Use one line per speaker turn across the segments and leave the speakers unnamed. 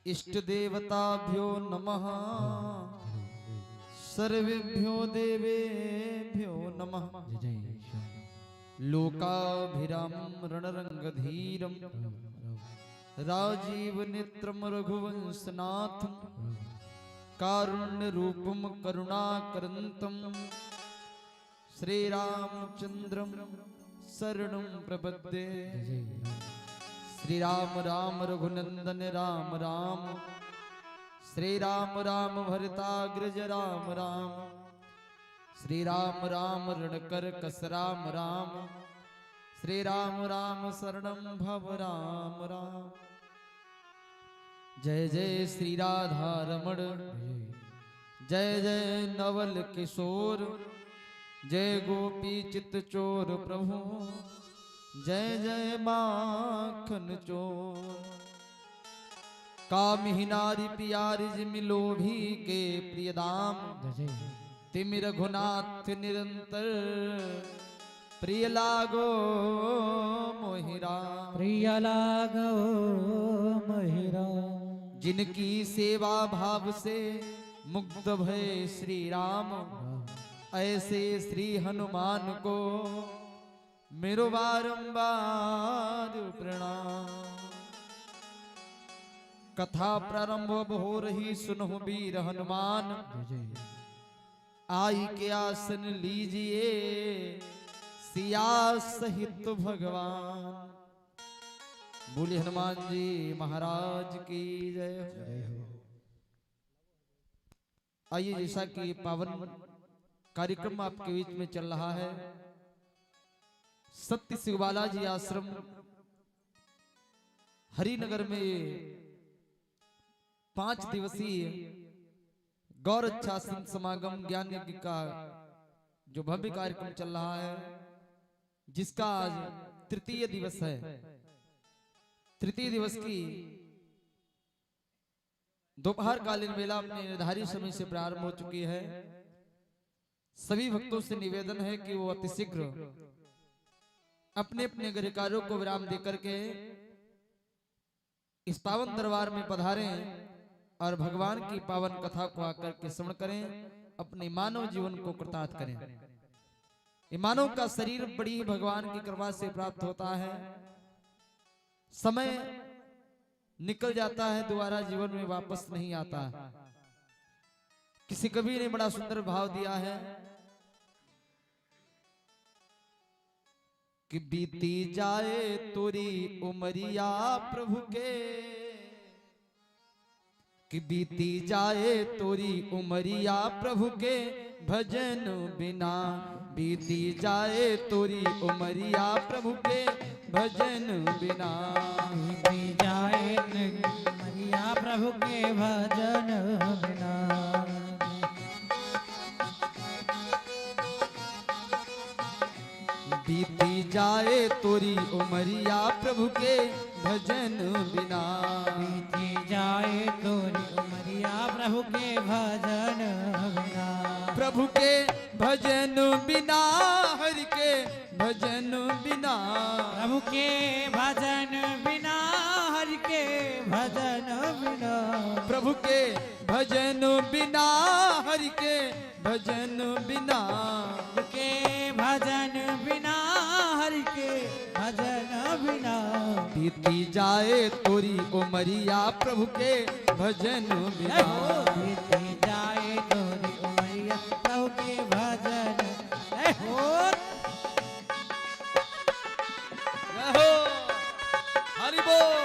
इष्ट देवताभ्यो नमः। सर्वेभ्यो देवेभ्यो नमः। लोकाभिरामं रणरंगधीरं राजीव नेत्रम रघुवंशनाथं कारुण्य रूपम करुणाकरंतम श्रीरामचंद्रम शरणं प्रपद्ये। श्री राम राम रघुनंदन राम राम, श्री राम राम भरताग्रज राम राम, श्री राम राम रणकर कस राम राम, श्री राम राम शरणं भव राम राम। जय जय श्री राधा रमण, जय जय नवल किशोर, जय गोपी चित चोर प्रभु, जय जय माखन चोर। कामिही नारी प्यारी जिमिलो भी के प्रिय दाम, तिमि रघुनाथ निरंतर प्रिय लागो मोहिरा,
प्रिय लागो मोहिरा।
जिनकी सेवा भाव से मुग्ध भय श्री राम, ऐसे श्री हनुमान को मेरो बारंबार प्रणाम। कथा प्रारंभ हो रही सुनो वीर हनुमान, आई के आसन लीजिए सिया सहित भगवान। बोले हनुमान जी महाराज की जय हो। आइए, जैसा कि पावन कार्यक्रम आपके बीच में चल रहा है, सत्य शिवबाला जी आश्रम हरिनगर में 5 दिवसीय गौर अच्छा संत समागम ज्ञान यज्ञ का जो भव्य कार्यक्रम चल रहा है, जिसका आज तृतीय दिवस है। तृतीय दिवस की दोपहर कालीन वेला अपने निर्धारित समय से प्रारंभ हो चुकी है। सभी भक्तों से निवेदन है कि वो अतिशीघ्र अपने अपने गृह कार्यों को विराम देकर के इस पावन दरबार में पधारें और भगवान की पावन कथा को आकर के श्रवण करें, अपने मानव जीवन को कृतार्थ करें। ये मानव का शरीर बड़ी भगवान की कृपा से प्राप्त होता है। समय निकल जाता है, दोबारा जीवन में वापस नहीं आता। किसी कवि ने बड़ा सुंदर भाव दिया है कि बीती जाए तोरी उमरिया प्रभु के, कि बीती जाए तोरी उमरिया प्रभु के भजन बिना, बीती जाए तोरी उमरिया प्रभु के भजन बिना,
बीती जाए उमरिया प्रभु के भजन बिना।
बीती जाए तोरी उमरिया प्रभु के भजन बिना,
बीती जाए तोरी उमरिया प्रभु के भजन बिना।
प्रभु के भजन बिना, हरि के भजन बिना,
प्रभु के भजन बिना, हरि के भजन बिना।
प्रभु के भजन बिना, हरि के भजन बिना,
प्रभु के भजन बिना, हरि के भजन बिना।
बीती जाए तोरी उमरिया प्रभु के भजन बिना,
बीती जाए तोरी उमरिया प्रभु के भजन।
हरि बोल।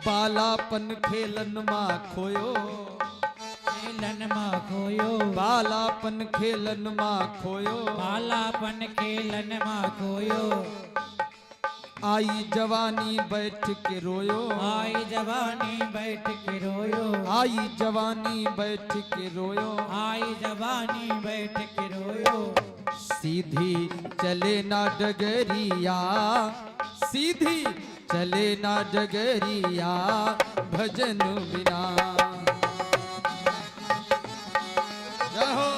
बालापन खेलन मा खोयो,
खेलन मा खोयो।
बालापन खेलन मा खोयो,
बालापन खेलन मा खोयो।
आई जवानी बैठ के रोयो,
आई जवानी बैठ के रोयो,
आई जवानी बैठ के रोयो,
आई जवानी बैठ के रोयो।
सीधी चले ना डगरिया, सीधी चले ना डगरिया, भजन बिना। जय हो।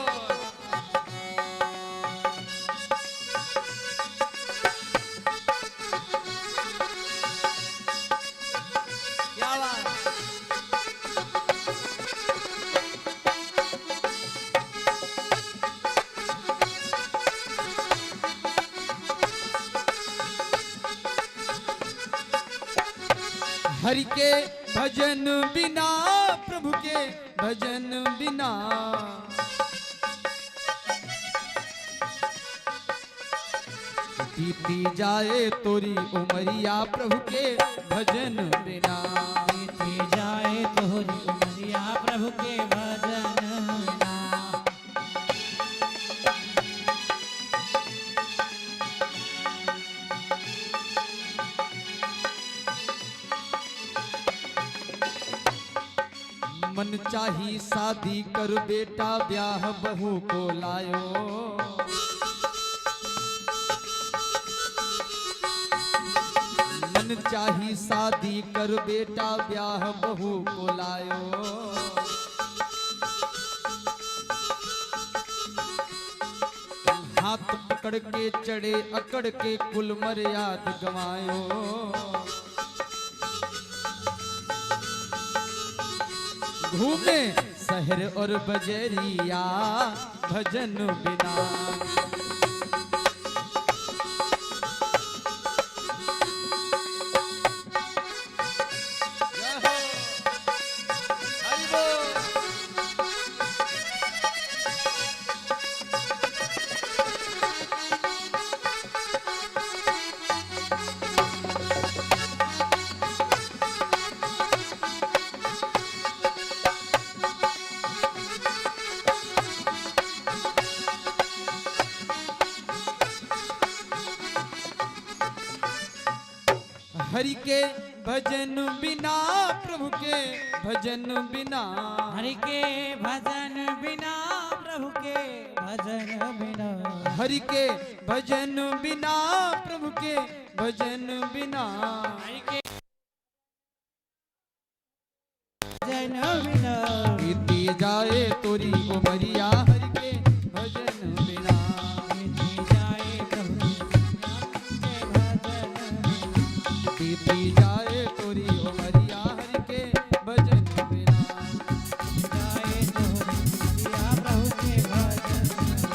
क्या बात। हरि के भजन बिना, प्रभु के भजन बिना, बीती जाए तोरी उमरिया, प्रभु के भजन बिना।
बीती जाए तोरी उमरिया, प्रभु के भजन बिना।
मन चाही शादी कर बेटा, ब्याह बहू को लायो। मन चाही शादी कर बेटा, ब्याह बहू को लायो। हाथ पकड़ के चढ़े अकड़ के, कुल मर्याद गवायो। घूमे शहर और बजरिया, भजन बिना। जय हो। हरि बोल। हरि के भजन बिना, प्रभु के भजन बिना,
हरि के भजन बिना, प्रभु के भजन बिना।
हरि के भजन बिना, प्रभु के भजन बिना।
हरि के भजन बिना।
बीती जाए तोरी उमरिया, हरि के भजन बिना।
बीती जाए प्रभु के भजन बिना।
बीती जाए तोरी उमरिया, हरि के भजन बिना।
जाए तोरी उमरिया, प्रभु के भजन बिना।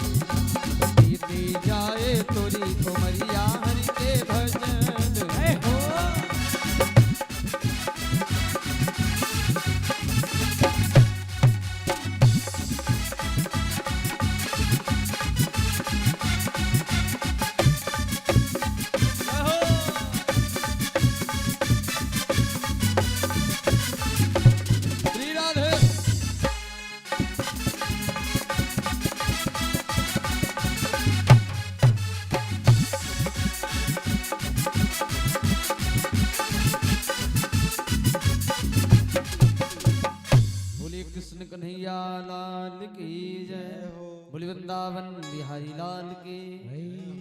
बीती जाए तोरी उमरिया, हरि के भजन
जय हो।
श्री राधे। बोलिए कृष्ण कन्हैया लाल की जय, बोले वृंदावन बिहारी लाल की,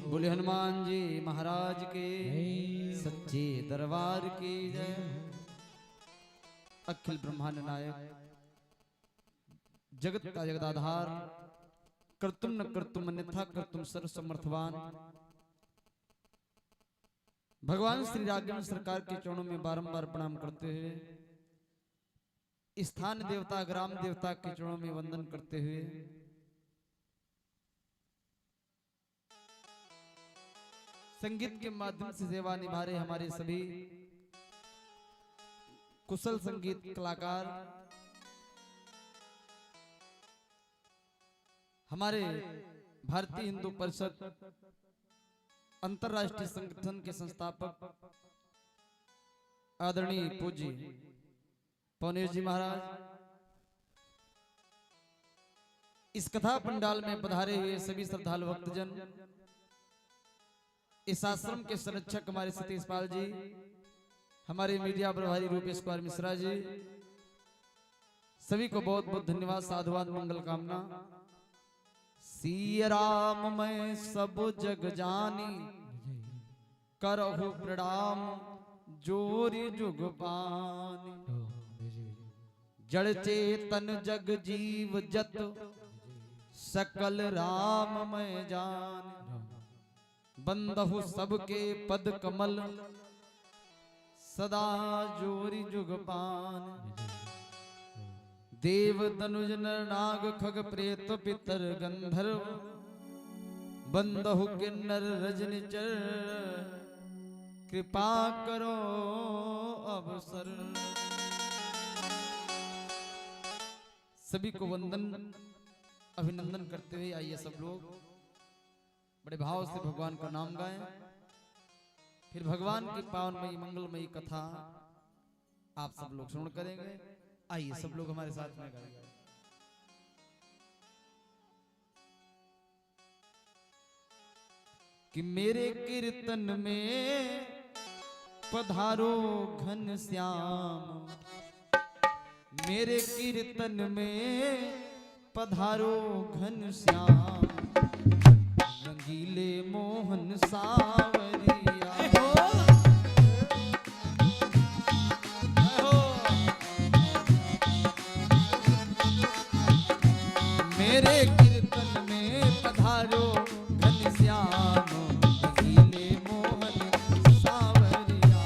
बोले हनुमान जी महाराज के सच्चे दरबार की जय। अखिल ब्रह्मांड नायक, जगत का जगदाधार, कर्तुम न कर्तुम अन्यथा कर्तुम सर्व समर्थवान भगवान श्री राघवेंद्र सरकार के चरणों में बारंबार प्रणाम करते हुए, स्थान देवता ग्राम देवता के चरणों में वंदन करते हुए, संगीत के माध्यम से सेवा निभा रहे हमारे सभी कुशल संगीत कलाकार, हमारे भारतीय हिंदू परिषद अंतरराष्ट्रीय संगठन के संस्थापक आदरणीय पूज्य पवनेश जी महाराज, इस कथा पंडाल में पधारे हुए सभी श्रद्धालु भक्तजन, इस आश्रम के संरक्षक हमारे सतीश पाल जी, हमारे मीडिया प्रभारी रूपेश कुमार मिश्रा जी, सभी को बहुत बहुत धन्यवाद, साधुवाद, मंगल कामना। सिया राम मैं सब जग जानी, करहु प्रणाम जोरि जुग पानी। जड़ चेतन जग जीव जत, सकल राम मैं जान। बंदहु सबके पद कमल, सदा जोरि जुग पान। देव तनुज नर नाग खग प्रेत पितर गंधर्व, बंदहु किन्नर रजनिचर, कृपा करो अवसर। सभी को वंदन अभिनंदन करते हुए आइए सब लोग बड़े भाव से भगवान का नाम गाएं, फिर भगवान की पावनमयी मंगलमयी कथा आप सब लोग श्रवण करेंगे। आइए सब लोग हमारे साथ में गाएंगे। कि मेरे कीर्तन में पधारो घन श्याम, मेरे कीर्तन में पधारो घन श्याम, रंगीले मोहन सावरिया। मेरे कीर्तन में पधारो घन श्याम, रंगीले मोहन सावरिया।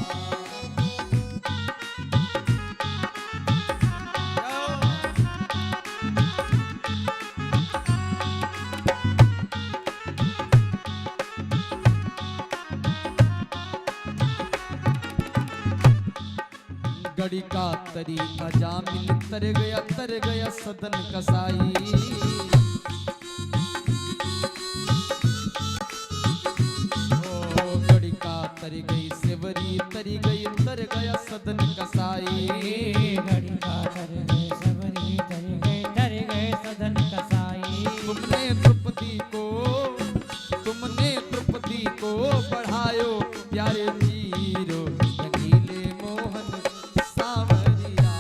गड़ी का तरीका जामिल तर गया सदन कसाई। ओ गड़ी का तर गई सेवरी तर गया सदन कसाई।
गड़ी का तर गए सबरी तर गए सदन कसाई।
तुमने द्रुपदी को बढ़ायो प्यारे वीरो, रंगीले मोहन सावरिया।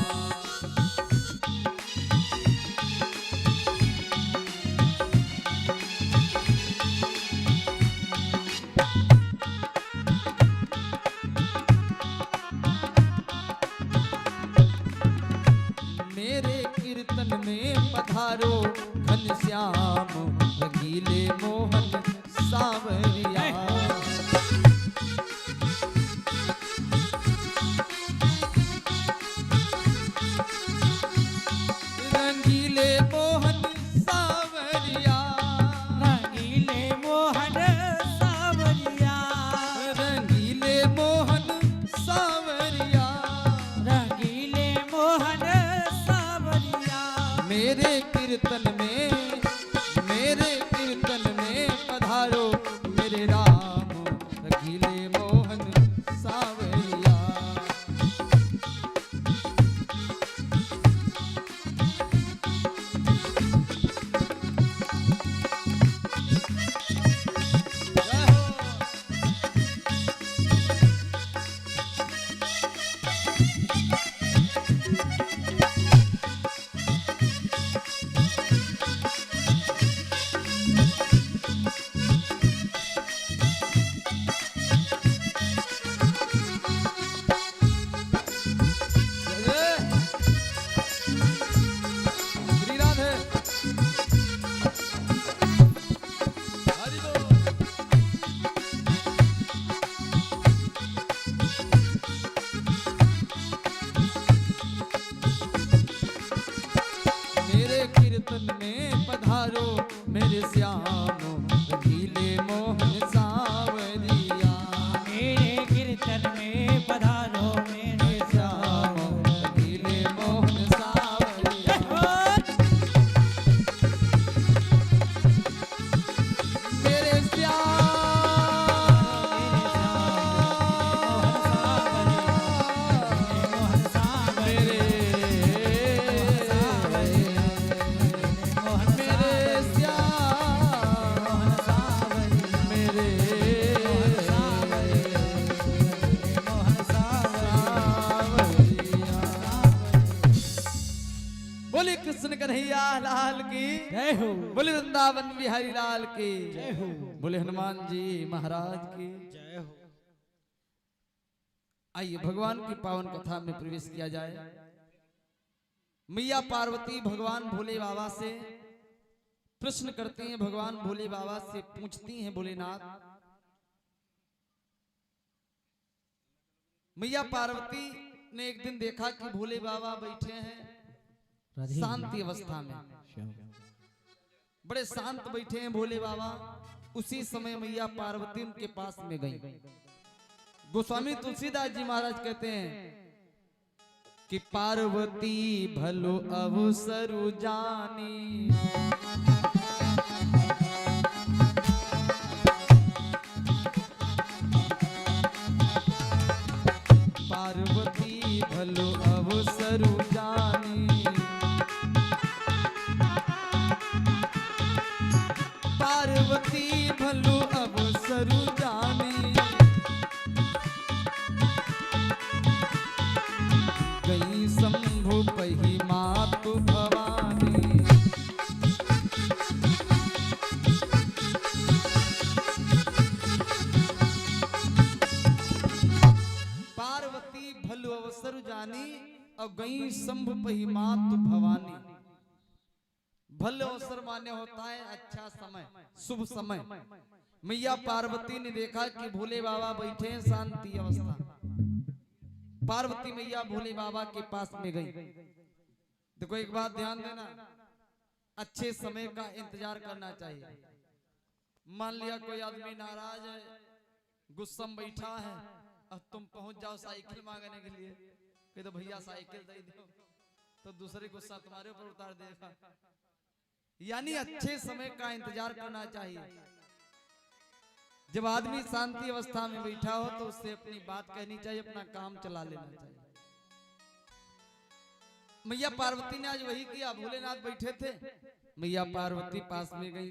मेरे कीर्तन में पधारो घन श्याम, रंगीले मोहन सावरिया। रंगीले मोहन सावरिया,
रंगीले मोहन सावरिया,
रंगीले मोहन सावरिया।
रंगीले मोहन सावरिया।
मेरे कीर्तन में पधारो मेरे राम, रंगीले मोहन सावरिया। श्री राधे हरि बोल। मेरे कीर्तन में पधारो मेरे श्याम, रंगीले मोहन सावरिया।
मेरे कीर्तन में पधारो मेरे श्याम,
रंगीले मोहन सावरिया। मेरे
मोहन सावरिया, मोहन सावरिया, मोहन सावरिया।
कृष्ण कन्हैया लाल की
जय हो,
बोले वृंदावन बिहारी लाल की
जय हो,
बोले हनुमान जी महाराज की
जय हो।
आइए भगवान की पावन कथा में प्रवेश किया जाए। मैया पार्वती भगवान भोले बाबा से प्रश्न करती हैं, भगवान भोले बाबा से पूछती हैं, भोलेनाथ मैया पार्वती ने एक दिन देखा कि भोले बाबा बैठे हैं शांति अवस्था में, बड़े शांत बैठे हैं भोले बाबा। उसी समय मैया पार्वती उनके पास में गई। गोस्वामी तुलसीदास जी महाराज कहते हैं कि पार्वती भलो अवसरु जानी, पार्वती भलो अवसरु जानी, पार्वती भलो अवसरु जानी, गई शंभु पही मातु भवानी, पार्वती भलो अवसर जानी और गई शंभु पही मातु भवानी। भलो अवसर माने होता है अच्छा समय, शुभ समय। मैया पार्वती ने देखा कि भोले बाबा बैठे हैं शांति अवस्था। पार्वती मैया भोले बाबा के पास में गई। देखो एक बात ध्यान देना, अच्छे समय का इंतजार करना चाहिए। मान लिया कोई आदमी नाराज है, गुस्सा में बैठा है, अब तुम पहुंच जाओ साइकिल मांगने के लिए, कह दो भैया साइकिल दे दो, तो दूसरे गुस्सा तुम्हारे ऊपर उतार देगा। यानी अच्छे समय का इंतजार करना चाहिए। जब आदमी शांति अवस्था में बैठा हो तो उससे अपनी बात कहनी चाहिए, अपना काम चला लेना चाहिए। मैया पार्वती ने आज वही किया। भोलेनाथ बैठे थे, मैया पार्वती पास में गई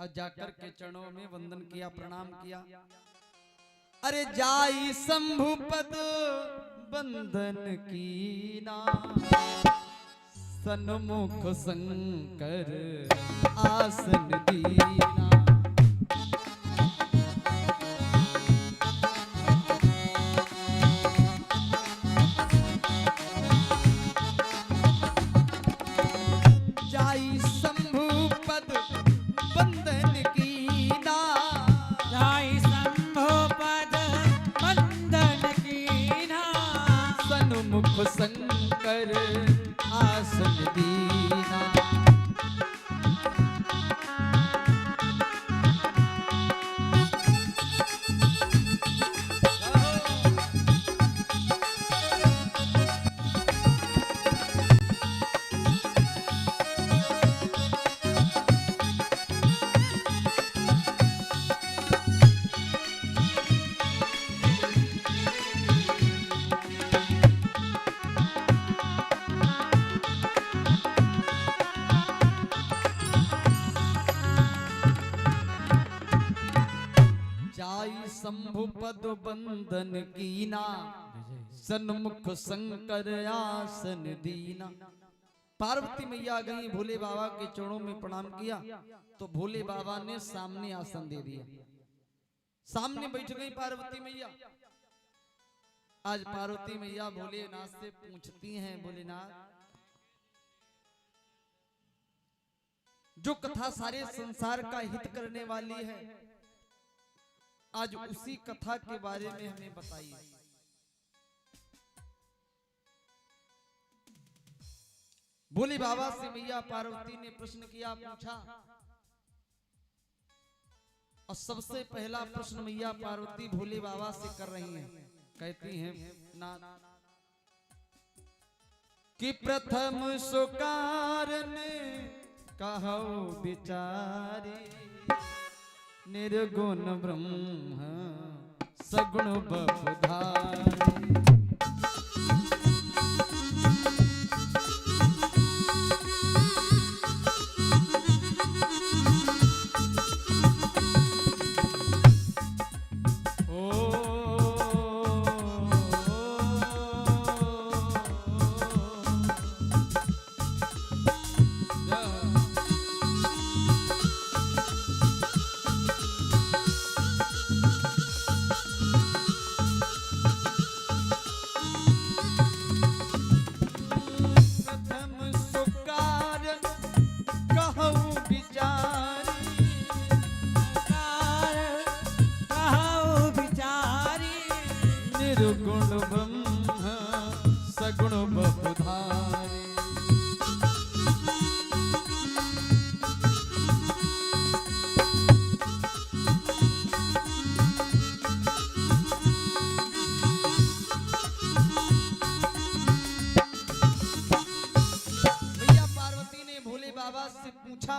और जाकर के चरणों में वंदन किया, प्रणाम किया। अरे जाई शंभु पद बंदन कीना, सन्मुख शंकर आसन दीना, जाई शंभु पद बंदन कीना,
जाई शंभु पद बंदन कीना,
सन्मुख शंकर आसन दीना। शंभु पद बंदन कीना, सन्मुख शंकर आसन दीना। पार्वती मैया गई, भोले बाबा के चरणों में प्रणाम किया तो भोले बाबा ने सामने आसन दे दिया, सामने बैठ गई पार्वती मैया। आज पार्वती मैया भोलेनाथ से पूछती हैं, भोलेनाथ जो कथा सारे संसार का हित करने वाली है, आज उसी कथा के बारे में हमें बताइए। भोले बाबा से मैया पार्वती ने प्रश्न किया, पूछा, और सबसे पहला प्रश्न मैया पार्वती भोले बाबा से कर रही हैं। कहती हैं नाथ कि प्रथम सुकारण कहो विचारी, निर्गुण ब्रह्म सगुण बपधारी।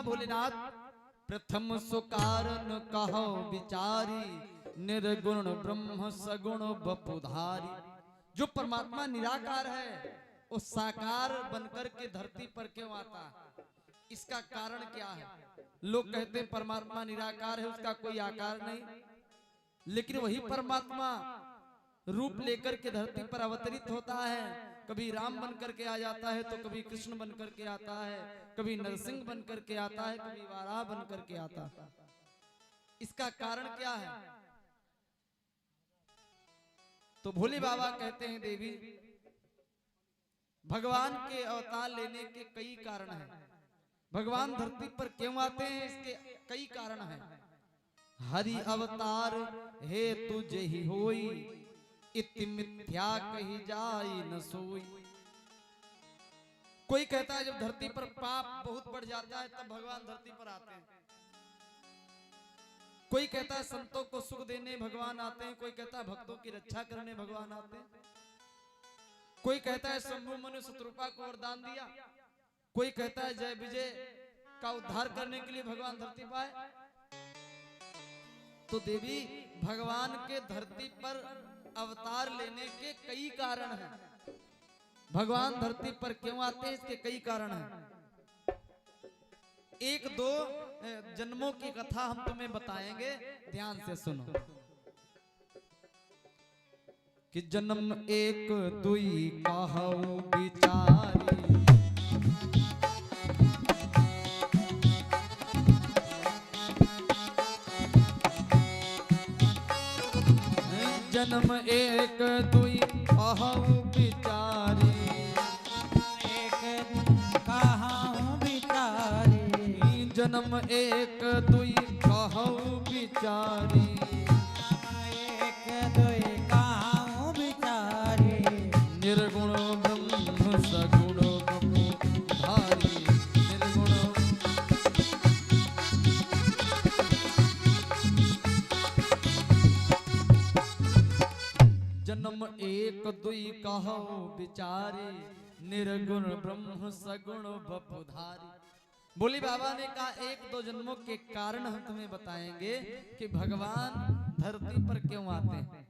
महिमा भोलेनाथ प्रथम सुकारण कहो विचारी, निर्गुण ब्रह्म सगुण बपुधारी। जो परमात्मा निराकार है वो साकार बनकर के धरती पर क्यों आता है? इसका कारण क्या है? लोग कहते हैं परमात्मा निराकार है, उसका कोई आकार नहीं, लेकिन वही परमात्मा रूप लेकर के धरती पर अवतरित होता है। कभी राम बनकर के आ जाता है, तो कभी कृष्ण बनकर के आता है, कभी नरसिंह बनकर के आता है, कभी वाराह बनकर के आता है। इसका कारण क्या है? तो भोले बाबा कहते हैं देवी, भगवान के अवतार लेने के कई कारण हैं। भगवान धरती पर क्यों आते हैं, इसके कई कारण हैं। हरि अवतार हे तुझे ही होई, इति मिथ्या कही जाई न सोई। कोई कहता है जब धरती पर पाप बहुत बढ़ जाता है तब भगवान धरती पर आते हैं। कोई कहता है संतों को सुख देने भगवान आते हैं, कोई कहता है भक्तों की रक्षा करने भगवान आते हैं, कोई कहता है शंभु मनु शत्रुपा को वरदान दिया, कोई कहता है जय विजय का उद्धार करने के लिए भगवान धरती पर आए। तो देवी भगवान के धरती पर अवतार लेने के कई कारण हैं। भगवान धरती पर क्यों आते हैं, इसके कई कारण हैं। एक दो जन्मों की कथा हम तुम्हें बताएंगे, ध्यान से सुनो। कि जन्म एक दुई कहु विचारी, जन्म एक दुई कहु विचारी, जन्म एक दुई कहु विचारी,
एक दुई कहु विचारी।
निर्गुण ब्रह्म सगुण बपुधारी, निर्गुण। जन्म एक दुई कहु विचारी, निर्गुण ब्रह्म सगुण बपुधारी। बोली बाबा ने कहा एक दो जन्मों के कारण हम तुम्हें बताएंगे कि भगवान धरती पर क्यों आते हैं।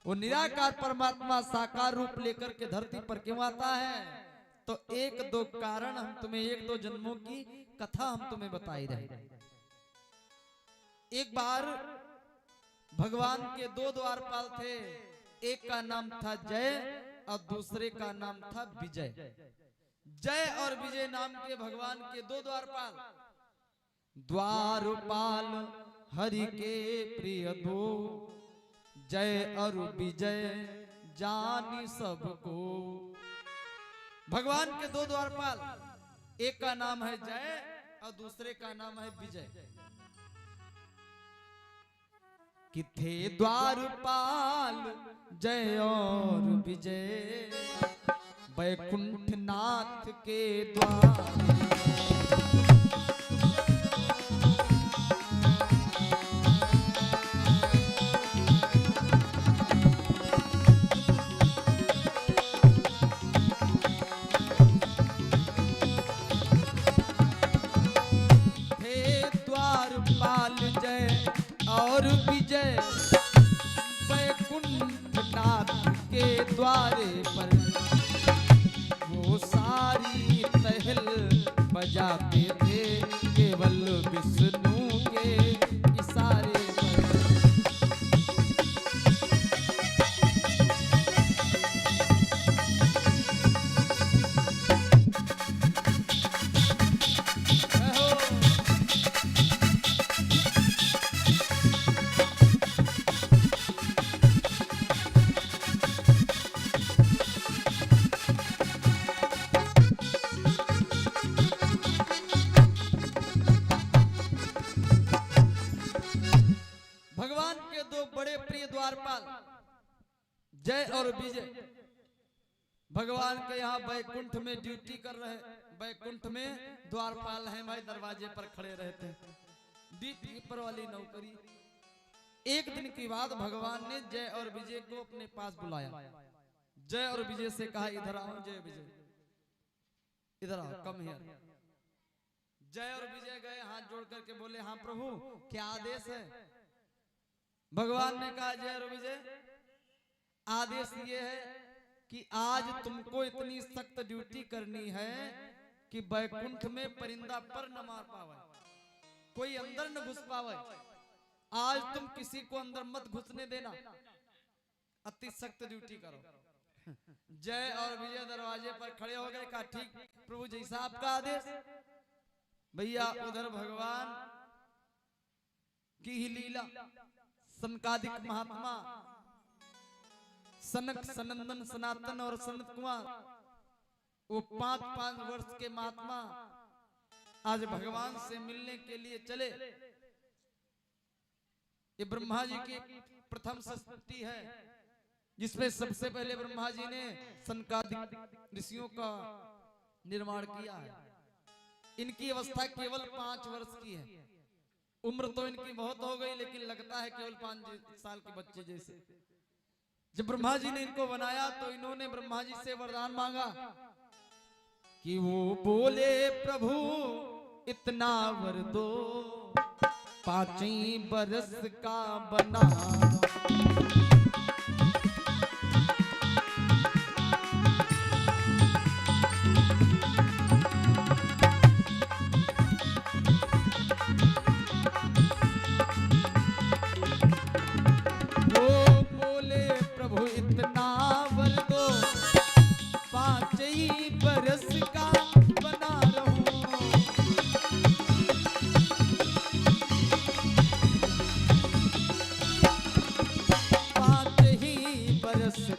वो निराकार परमात्मा साकार रूप लेकर के धरती पर क्यों आता है, तो एक दो कारण हम तुम्हें, एक दो जन्मों की कथा हम तुम्हें बताई रहे। एक बार भगवान के दो द्वारपाल थे, एक का नाम था जय और दूसरे का नाम था विजय। जय और विजय नाम के भगवान के दो द्वारपाल। द्वारपाल हरि के प्रिय दो, जय और विजय जानी सबको। भगवान के दो द्वारपाल, एक का नाम है जय और दूसरे का नाम है विजय। कि थे द्वारपाल जय और विजय, वैकुंठनाथ के द्वार। हे द्वारपाल जय और विजय, वैकुंठनाथ के द्वारे पर वो सारी तहल बजाते थे केवल विष्णु के इशारे पर। जय और विजय भगवान के यहाँ बैकुंठ में ड्यूटी कर रहे, बैकुंठ में द्वारपाल हैं भाई, दरवाजे पर खड़े रहते हैं, दीपकीपर वाली नौकरी। एक दिन की बात भगवान ने जय और विजय को अपने पास बुलाया। जय और विजय से कहा इधर आओ, जय विजय इधर आओ, कम हियर। जय और विजय गए हाथ जोड़ करके बोले, हाँ प्रभु क्या आदेश है? भगवान ने कहा, जय और विजय, आदेश ये है कि आज तुमको इतनी सख्त ड्यूटी करनी है कि बैकुंठ में परिंदा पर न मार पावे, कोई अंदर न घुस पावे। आज तुम किसी को अंदर मत घुसने देना, अति सख्त ड्यूटी करो। जय और विजय दरवाजे पर खड़े हो गए, कहा ठीक प्रभु जैसा आपका आदेश। भैया उधर भगवान की ही लीला, सनकादिक महात्मा सनक सनंदन सनातन और सनत कुमार, वो 5-5 वर्ष के महात्मा आज भगवान से मिलने के लिए चले। ये ब्रह्मा जी की प्रथम सृष्टि है, जिसमें सबसे पहले ब्रह्मा जी ने सनकादिक ऋषियों का निर्माण किया है। इनकी अवस्था केवल 5 वर्ष की है, उम्र तो इनकी बहुत हो गई, लेकिन लगता है केवल 5 साल के बच्चे जैसे। जब ब्रह्मा जी ने इनको बनाया तो इन्होंने ब्रह्मा जी से वरदान मांगा कि वो बोले, प्रभु इतना वर दो, 5 ही बरस का बना।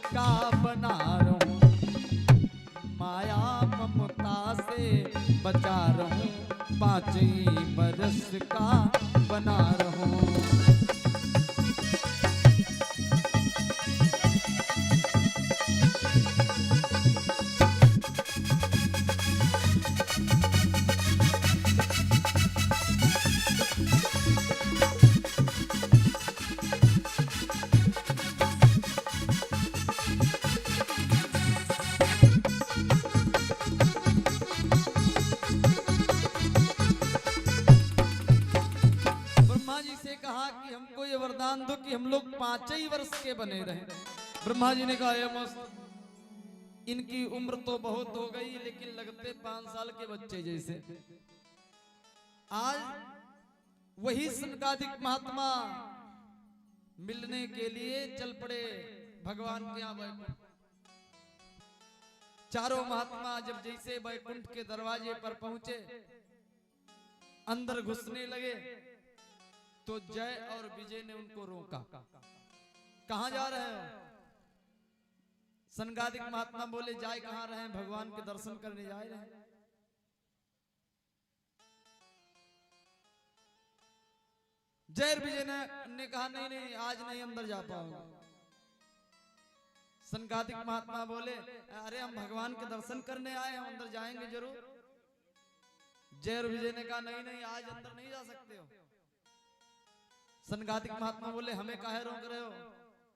का बना रहूं, माया ममता से बचा रहूं, 5 ही बरस का बना रहूं। वरदान दो कि हम लोग 5 ही वर्ष के बने रहे। ब्रह्मा जी ने कहा, ये मस्त, इनकी उम्र तो बहुत हो गई, लेकिन लगते 5 साल के बच्चे जैसे। आज वही सनकादिक महात्मा मिलने के लिए चल पड़े भगवान के यहाँ बैकुंठ। चारों महात्मा जब जैसे बैकुंठ के दरवाजे पर पहुंचे, अंदर घुसने लगे, तो जय और विजय ने उनको रोका। कहां जा रहे हो? सनकादिक महात्मा बोले, जाए कहां रहे हैं, भगवान के दर्शन करने जा रहे हैं। जय और विजय ने कहा, नहीं नहीं आज नहीं अंदर जा पाऊंगा। सनकादिक महात्मा बोले, अरे हम भगवान के दर्शन करने आए, हम अंदर जाएंगे जरूर। जय और विजय ने कहा, नहीं नहीं आज अंदर नहीं जा सकते हो। सनकादिक महात्मा बोले, हमें काहे रोक रहे हो,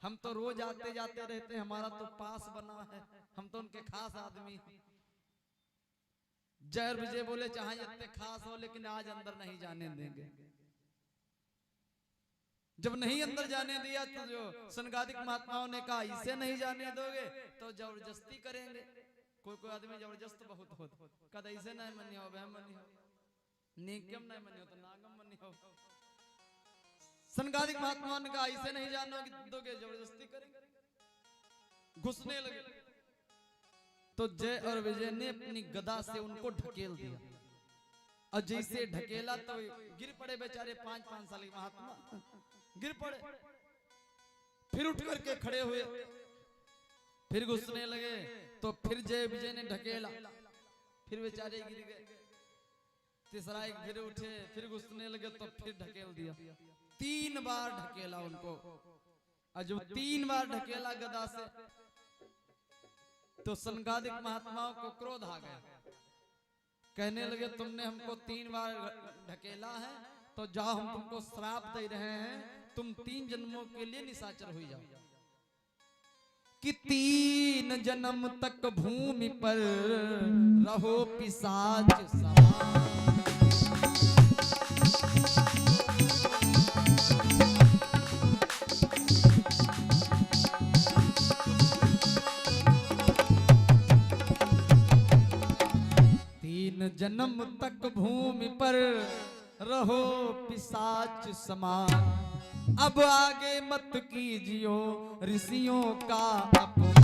हम तो रोज आते जाते रहते हैं, हमारा तो पास बना है, हम तो उनके खास आदमी हैं। जय और विजय बोले, चाहे इतने खास हो, लेकिन आज अंदर नहीं जाने देंगे। जब नहीं अंदर जाने दिया तो जो सनकादिक महात्माओं ने कहा, इसे नहीं जाने दोगे तो जबरदस्ती करेंगे। कोई आदमी जबरदस्त बहुत होता, कद ऐसे नहीं मनी हो, वह मनी हो, निकम नहीं मनी हो तो नागम मनी हो। सनकादिक महात्मा ने कहा, इसे नहीं जानने दोगे, जबरदस्ती करेंगे। घुसने लगे तो जय और विजय ने अपनी गदा से उनको ढकेल दिया, और जैसे ढकेला तो गिर पड़े बेचारे 5-5 साल के महात्मा, गिर पड़े। फिर उठ करके खड़े हुए, फिर घुसने लगे, तो फिर जय विजय ने ढकेला, फिर बेचारे गिर गए। तीसरा एक फिर उठे, फिर घुसने लगे, तो फिर ढकेल दिया। 3 बार ढकेला उनको, और जब 3 बार ढकेला गदा से, तो सनकादिक महात्माओं को क्रोध आ गया। कहने लगे, तुमने हमको 3 बार ढकेला है, तो जाओ हम तुमको श्राप दे रहे हैं, तुम 3 जन्मों के लिए निशाचर हो जाओ। कि 3 जन्म तक भूमि पर रहो पिशाच समान। जन्म तक भूमि पर रहो पिशाच समान, अब आगे मत कीजियो ऋषियों का अपमान।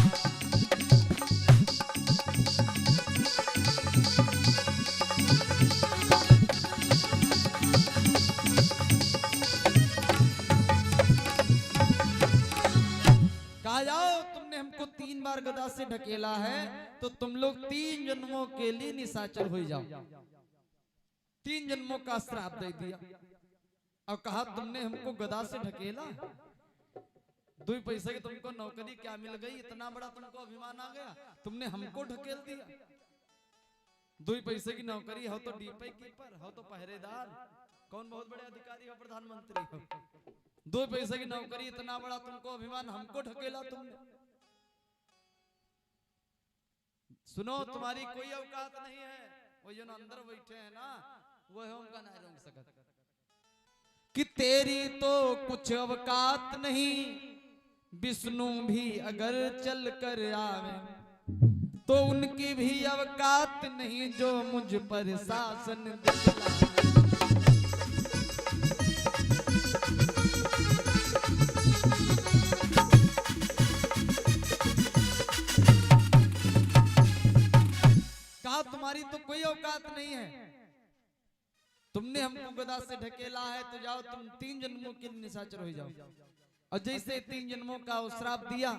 कहा जाओ तुमने हमको 3 बार गदा से ढकेला है तो तुम लोग 3 जन्मों के लिए निशाचर हो जाओ। 3 जन्मों का श्राप दे दिया और कहा तुमने हमको गदा से ढकेला, 2 पैसे की तुमको नौकरी क्या मिल गई, इतना बड़ा तुमको अभिमान आ गया, तुमने हमको ढकेल दिया। 2 पैसे की नौकरी हो तो डीपी कीपर हो तो पहरेदार, कौन बहुत बड़े अधिकारी हो, प्रधानमंत्री हो, 2 पैसे की नौकरी, इतना बड़ा तुमको अभिमान, हमको ढकेला तुमने। सुनो तुम्हारी कोई औकात नहीं है, वो जो अंदर बैठे हैं ना वो है उनका नहीं रोक सकता कि तेरी तो कुछ औकात नहीं, विष्णु भी अगर चल कर आवे तो उनकी भी औकात नहीं जो मुझ पर शासन दिखलावे। तुम्हारी तो कोई औकात नहीं है, तुमने हमको गदा से ढकेला है तो जाओ तुम 3 जन्मों के निशाचर हो जाओ। और जैसे 3 जन्मों का श्राप दिया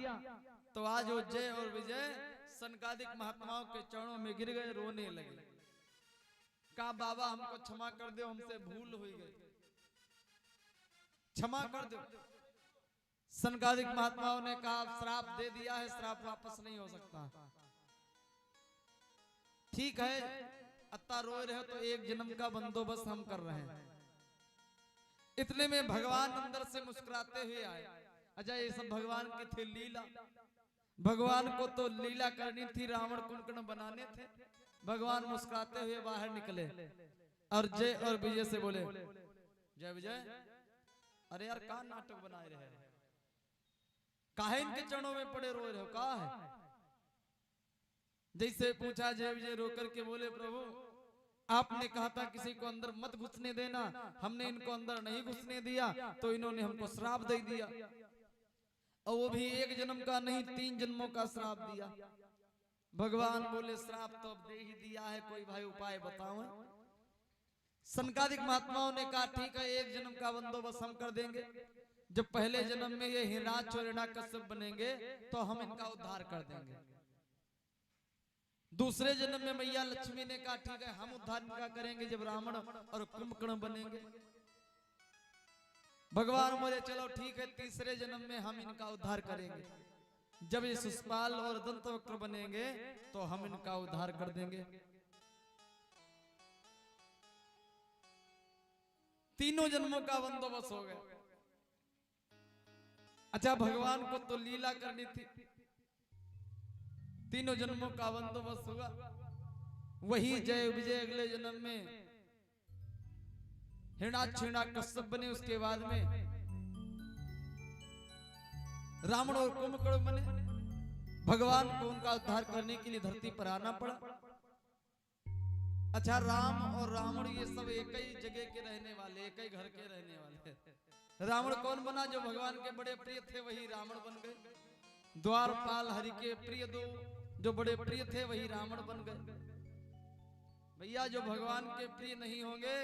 तो आज वो जय और विजय सनकादिक महात्माओं के चरणों में गिर गए, रोने लगे। कहा बाबा हमको क्षमा कर दो, हमसे भूल हुई गई, क्षमा कर दो। सनकादिक महात्माओं ने कहा श्राप दे दिया है, श्राप वापस नहीं हो सकता। ठीक है अत्ता रोए रहे तो 1 जन्म का बंदोबस्त हम कर रहे हैं। इतने में भगवान अंदर से मुस्कुराते हुए आए। अच्छा ये सब भगवान की थी लीला, भगवान को तो लीला करनी थी, रावण कुंभकर्ण बनाने थे। भगवान मुस्कुराते हुए बाहर निकले और जय और विजय से बोले, जय विजय अरे यार कहाँ नाटक बनाए रहे, काहे इनके चरणों में पड़े रोए रहे हो, कहा है। जैसे पूछा जय विजय रोकर के बोले प्रभु आपने कहा था किसी को अंदर मत घुसने देना, हमने इनको अंदर नहीं घुसने दिया तो इन्होंने हमको श्राप दे दिया, और वो भी 1 जन्म का नहीं 3 जन्मों का श्राप दिया। भगवान बोले श्राप तो अब दे ही दिया है, कोई भाई उपाय बताओ। सनकादिक महात्माओं ने कहा ठीक है 1 जन्म का बंदोबस्त हम कर देंगे, जब पहले जन्म में ये हिरणाक्ष और हिरण्यकश्यप बनेंगे तो हम इनका उद्धार कर देंगे। दूसरे जन्म में मैया लक्ष्मी ने कहा ठीक है हम उद्धार इनका करेंगे जब रावण और कुंभकर्ण बनेंगे। भगवान बोले चलो ठीक है तीसरे जन्म में हम इनका उद्धार करेंगे, जब ये शिशुपाल और दंतवक्र बनेंगे तो हम इनका उद्धार कर देंगे। तीनों जन्मों का बंदोबस्त हो गया। अच्छा भगवान को तो लीला करनी थी, तीनों जन्मों का बंदोबस्त हुआ। वही जय विजय अगले जन्म में हिरणाक्ष हिरण्यकश्यप बने, उसके बाद में रावण और कुंभकर्ण बने। भगवान को उनका उद्धार करने के लिए धरती पर आना पड़ा। अच्छा राम और रावण ये सब एक ही जगह के रहने वाले, एक ही घर के रहने वाले। रावण कौन बना, जो भगवान के बड़े प्रिय थे वही रावण बन गए। द्वारपाल हरि के प्रिय 2 जो बड़े प्रिय थे वही रावण बन गए। भैया जो भगवान के प्रिय नहीं होंगे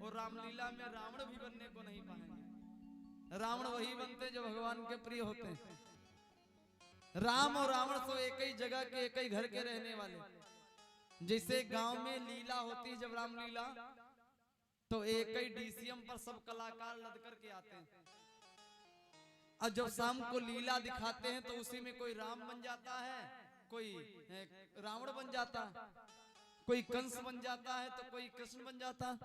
वो रामलीला में रावण भी बनने को नहीं पाएंगे। रावण वही बनते जो भगवान के प्रिय होते हैं। राम और रावण तो एक ही जगह के एक ही घर के रहने वाले। जैसे गांव में लीला होती है जब रामलीला तो एक ही डीसीएम पर सब कलाकार लद करके आते हैं, और जब शाम को लीला दिखाते हैं तो उसी में कोई राम बन जाता है, कोई रावण बन जाता है, कोई कंस बन जाता है तो कोई कृष्ण बन जाता है।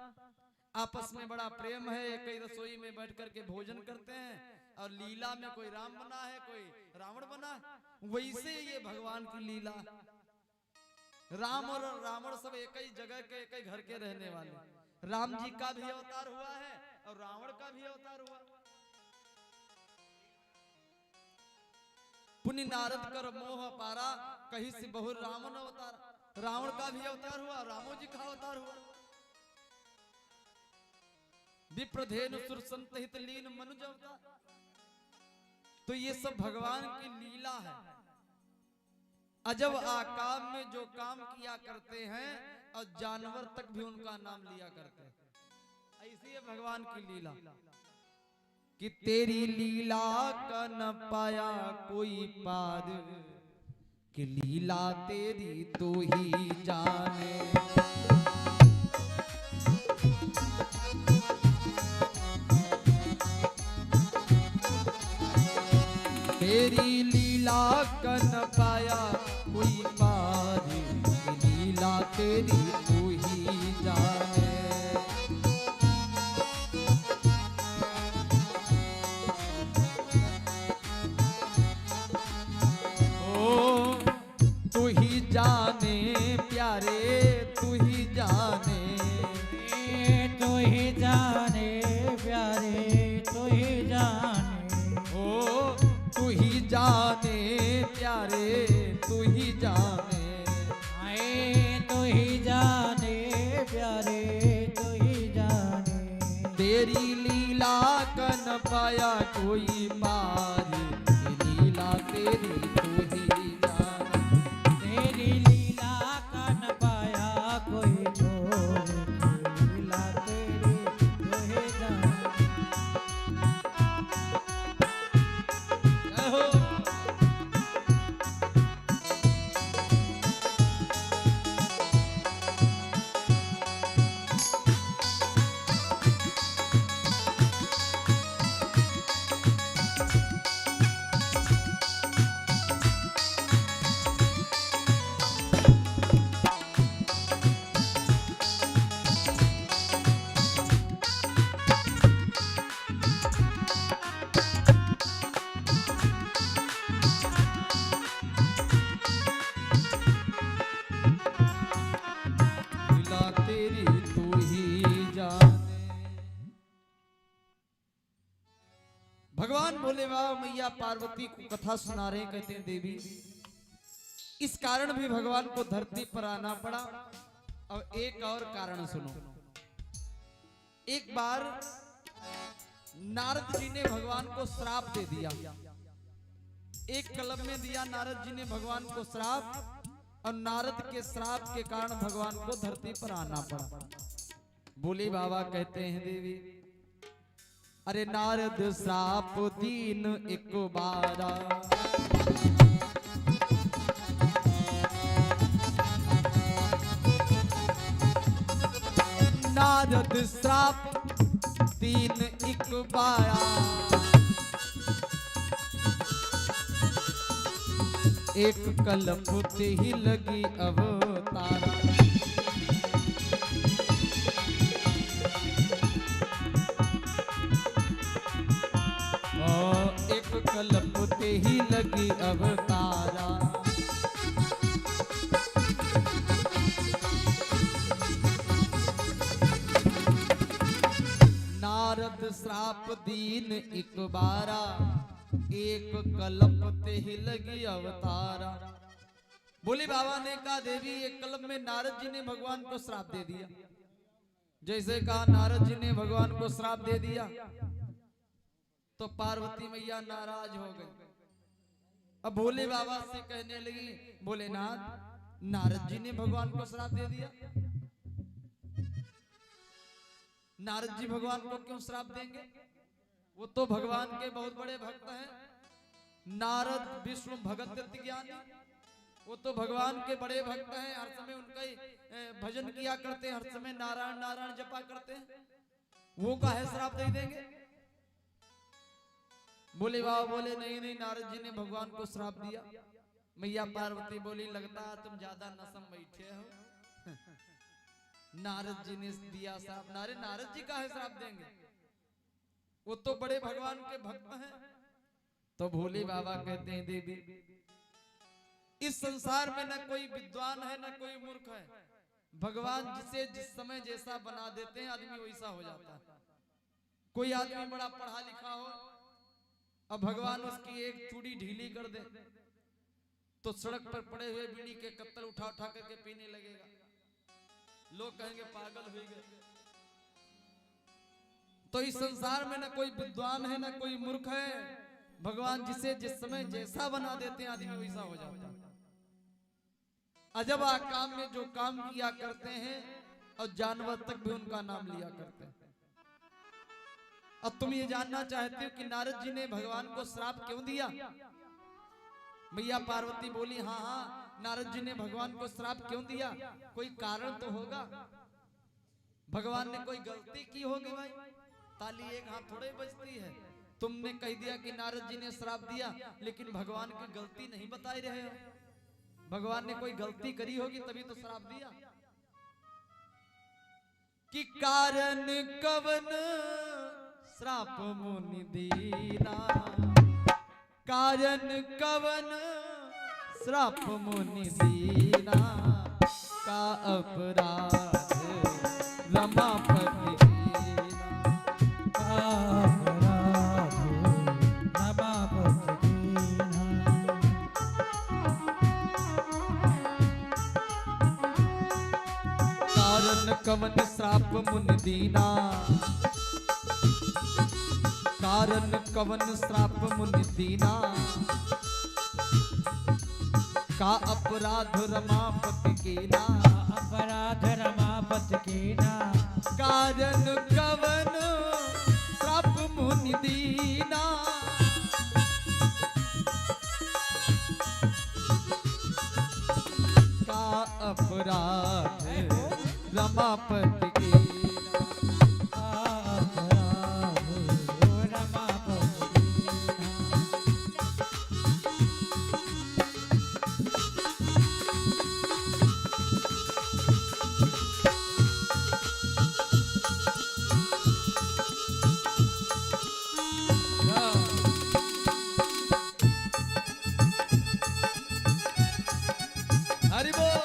आपस में बड़ा प्रेम है, एक ही रसोई में बैठ करके भोजन करते हैं, और लीला में कोई राम बना है कोई रावण बना है। वैसे ये भगवान की लीला, राम और रावण सब एक ही जगह के एक ही घर के रहने वाले। राम जी का भी अवतार हुआ है और रावण का भी अवतार हुआ। पुनि नारद कर मोह पारा, कहीं से बहु रावण अवतार। रावण का भी अवतार हुआ, रामो जी का अवतार हुआ। विप्रधेनु सुर संत हित लीन मनुज अवतार। तो ये सब भगवान की लीला है। अजब आकाम में जो काम किया करते हैं और जानवर तक भी उनका नाम लिया करते हैं। ऐसी है भगवान की लीला कि तेरी लीला का न पाया कोई पार, कि लीला तेरी तू ही जाने। तेरी लीला का न पाया कोई पार, कि लीला तेरी तू ही जाने। तू ही जाने प्यारे, तू ही जाने,
तू ही जाने प्यारे, तू ही जाने।
ओ तू ही जाने प्यारे, तू ही जाने।
आए तू ही जाने प्यारे, तू ही जाने।
तेरी लीला का न पाया कोई पार, ये लीला तेरी तू ही जाने।
तेरी लीला का न पाया कोई छोर, लीला तेरी तू ही जाने।
जय हो। लीला तेरी तू ही जाने। भगवान भोले बाबा मैया पार्वती को कथा सुना रहे, कहते हैं देवी इस कारण भी भगवान को धरती पर आना पड़ा। अब एक और कारण सुनो। एक बार नारद जी ने भगवान को श्राप दे दिया। एक कलम में दिया नारद जी ने भगवान को श्राप, और नारद के श्राप के कारण भगवान को धरती पर आना पड़ा। भोले बाबा कहते हैं देवी अरे नारद श्राप दीन एक बारा, नारद श्राप दीन एक बारा। एक कलप ते ही लगी अवतारा। एक कलप ते ही लगी अवतारा। नारद श्राप दीन एक बारा, एक कलप ते ही लगी अवतारा। बोले बाबा ने कहा देवी एक कलप में नारद जी ने भगवान को श्राप दे दिया। जैसे कहा नारद जी ने भगवान को श्राप दे दिया तो पार्वती मैया नाराज हो गई। अब भोले बाबा से कहने लगी भोलेनाथ नारद जी ने भगवान को श्राप दे दिया, नारद जी भगवान को क्यों श्राप देंगे? वो तो भगवान के बहुत बड़े भक्त हैं। नारद विष्णु भगत ज्ञानी, वो तो भगवान के बड़े भक्त हैं। हर समय उनका भजन किया करते हैं, हर समय नारायण नारायण जपा करते हैं। वो काहे श्राप दे देंगे? बोले बाबा बोले नहीं नहीं नारद जी ने भगवान को श्राप दिया। मैया पार्वती बोली लगता है तुम ज्यादा नशम बैठे हो। नारद जी ने दिया श्राप। नारद जी काहे श्राप देंगे? वो तो बड़े भगवान के भक्त हैं। तो भोले बाबा कहते हैं देवी इस संसार में न कोई विद्वान है न कोई मूर्ख है। भगवान जिसे जिस समय जैसा बना देते हैं आदमी वैसा हो जाता है। कोई आदमी बड़ा पढ़ा लिखा हो, अब भगवान उसकी एक चूड़ी ढीली कर दे तो सड़क पर पड़े हुए बीड़ी के कत्तल उठा उठा करके पीने लगेगा, लोग कहेंगे पागल हो गए। तो इस संसार में ना कोई विद्वान है ना कोई मूर्ख है, भगवान जिसे जिस समय जैसा बना देते हैं आदमी वैसा हो जाता है। अजब काम में जो काम किया करते हैं और जानवर तक भी उनका नाम लिया करते हैं। अब तुम ये जानना चाहते हो कि नारद जी ने भगवान को श्राप क्यों दिया? मैया पार्वती बोली हाँ हाँ, नारद जी ने भगवान को श्राप क्यों दिया? कोई कारण तो होगा। भगवान ने कोई गलती की होगी भाई, ताली एक हाथ थोड़े बजती है। तुमने कह दिया कि नारद जी ने श्राप दिया, लेकिन भगवान की गलती नहीं बताई रहे हो। भगवान ने कोई गलती करी होगी तभी तो श्राप दिया। कि कारण कवन श्राप मुनि दीना, कारण कवन श्राप मुनि दीना, का अपराध रमापति कीना,
का अपराध रमापति कीना।
कारण कवन श्राप मुनि दीना, कारण कवन श्राप मुनि दीना, का अपराध रमापति कीना,
अपराध रमापति कीना।
कारण कवन श्राप मुनि दीना, का अपराध रमापति कीना,
का अपराध रमापति
हरि बोल।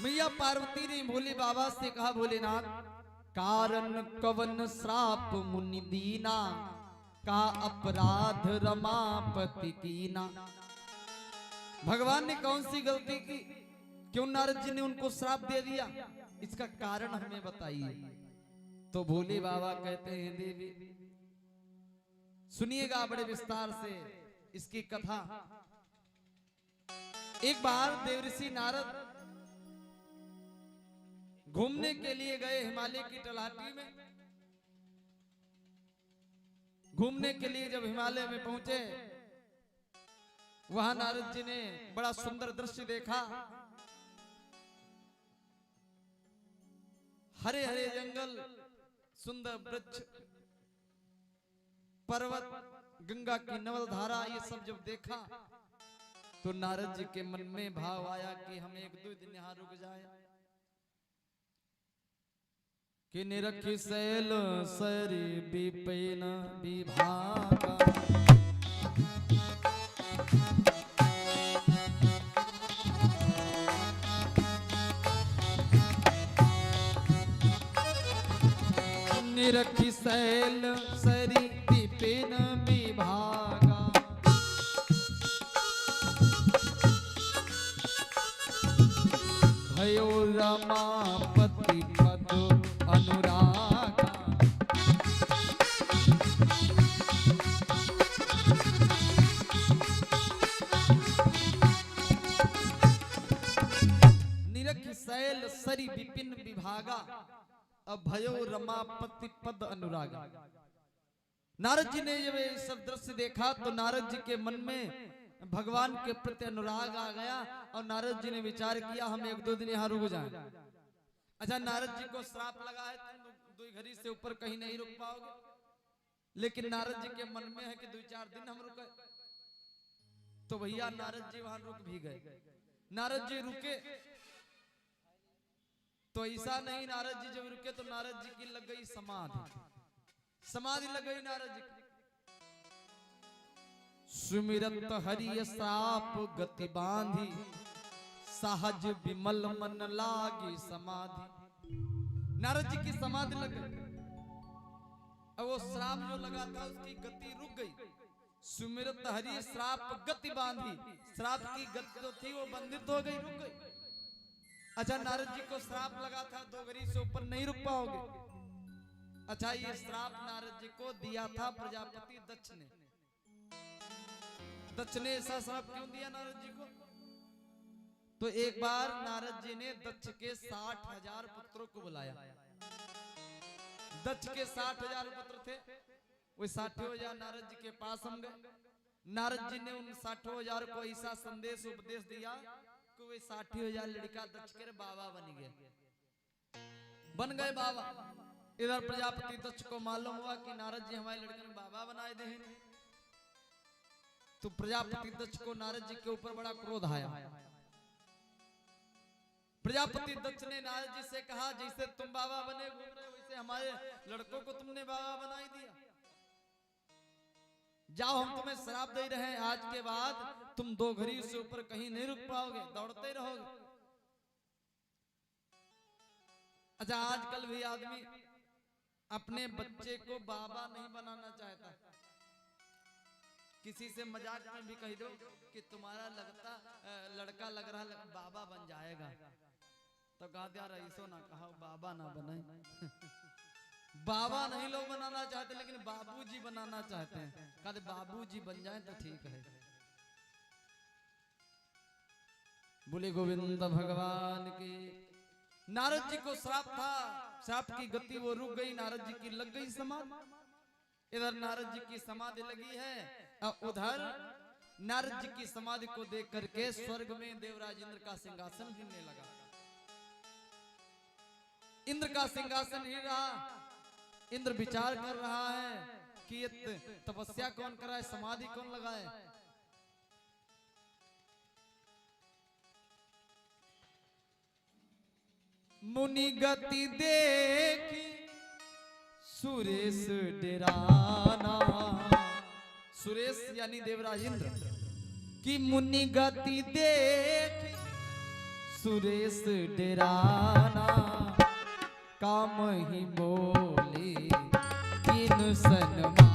मैया पार्वती ने भोले बाबा से कहा, भोलेनाथ कारण कवन श्राप मुनि दीना, का अपराध रमापति कीना। भगवान ने कौन सी गलती की, क्यों नारद जी ने उनको श्राप दे दिया, इसका कारण हमें बताइए। तो भोले बाबा कहते हैं देवी सुनिएगा बड़े विस्तार से इसकी कथा। एक बार देवऋषि नारद घूमने के लिए गए हिमालय की तलहटी में। घूमने के लिए जब हिमालय में पहुंचे, वहां नारद जी ने बड़ा सुंदर दृश्य देखा। हरे हरे जंगल, सुंदर वृक्ष, पर्वत, गंगा की नवल धारा, ये सब जब देखा तो नारद जी के मन में भाव आया कि हम एक दो दिन यहाँ रुक जाए। कि निरखी शैल सरी विपिन विभागा, निरखी शैल सरी विपिन विभागा, भयो रमापति पद अनुरागा। निरखी शैल सरी विपिन विभागा, अभयो रमापति पद अनुरागा। नारद जी ने जब ये सब दृश्य देखा तो नारद जी के मन में भगवान के प्रति अनुराग आ गया और नारद जी ने विचार किया हम एक दो दिन यहाँ रुक जाएं। अच्छा, नारद जी को श्राप लगा है, तुम दो घड़ी से ऊपर कहीं नहीं रुक पाओगे, लेकिन नारद जी के मन में है कि दो चार दिन हम रुके। तो भैया नारद जी वहां रुक भी गए। नारद जी रुके तो ऐसा नहीं, नारद जी जब रुके तो नारद जी की लग गई समाधि, समाधि लग गई नारद जी की। सुमिरत हरि श्राप गति बांधी, सहज विमल मन लागी समाधि। नारद जी की समाधि लग गई, अब वो श्राप जो लगा था उसकी गति रुक गई। सुमिरत हरि श्राप गति बांधी, श्राप की गति जो थी वो बंधित हो गई, रुक गई। अच्छा, नारद जी को श्राप लगा था 2 घड़ी से ऊपर नहीं रुक पाओगे। अच्छा, ये श्राप नारद जी को दिया था प्रजापति दक्ष ने। दक्ष ने ऐसा श्राप क्यों दिया नारद जी को? तो एक बार नारद जी ने दक्ष के 60,000 पुत्रों को बुलाया। दक्ष के 60,000 पुत्र थे, वो 60,000 नारद जी के पास हम गए। नारद जी ने उन 60,000 को ऐसा संदेश उपदेश दिया कि वे 60,000 लड़का दक्ष के बाबा बन गए बाबा। इधर प्रजापति दक्ष को मालूम हुआ कि नारद जी हमारे लड़के ने बाबा बनाए दे, तो प्रजापति दक्ष को नारद जी के ऊपर बड़ा क्रोध आया। प्रजापति दक्ष ने नारद जी से कहा, जैसे तुम बाबा बने घूम रहे हो वैसे हमारे लड़कों को तुमने बाबा बनाई दिया। जाओ, हम तुम्हें श्राप दे रहे हैं, आज के बाद तुम 2 घड़ी से ऊपर कहीं नहीं रुक पाओगे, दौड़ते रहोगे। अच्छा, आजकल भी आदमी अपने बच्चे को बाबा नहीं बनाना चाहता। किसी से मजाक में भी कह दो कि तुम्हारा लड़का लग रहा बाबा बन जाएगा, तो कहते यार ऐसो ना कहा, बाबा ना बनाए। बाबा नहीं लोग बनाना चाहते, लेकिन बाबूजी बनाना चाहते हैं। कहते बाबूजी बन जाए तो ठीक है। बोले गोविंद भगवान की। नारद जी को श्राप था, श्राप की गति वो रुक गई, नारद जी की लग गई समाधि। इधर नारद जी की समाधि लगी है, और उधर नारद जी की समाधि को देख करके स्वर्ग में देवराज इंद्र का सिंहासन हिलने लगा। इंद्र का सिंहासन हिल रहा, इंद्र विचार कर रहा है कि ये तपस्या कौन कराए, समाधि कौन लगाए। मुनि गति देखी सुरेश डेराना, सुरेश यानी देवराज इंद्र की मुनि गति देखी सुरेश डेराना, काम ही बोले किन सन्माना।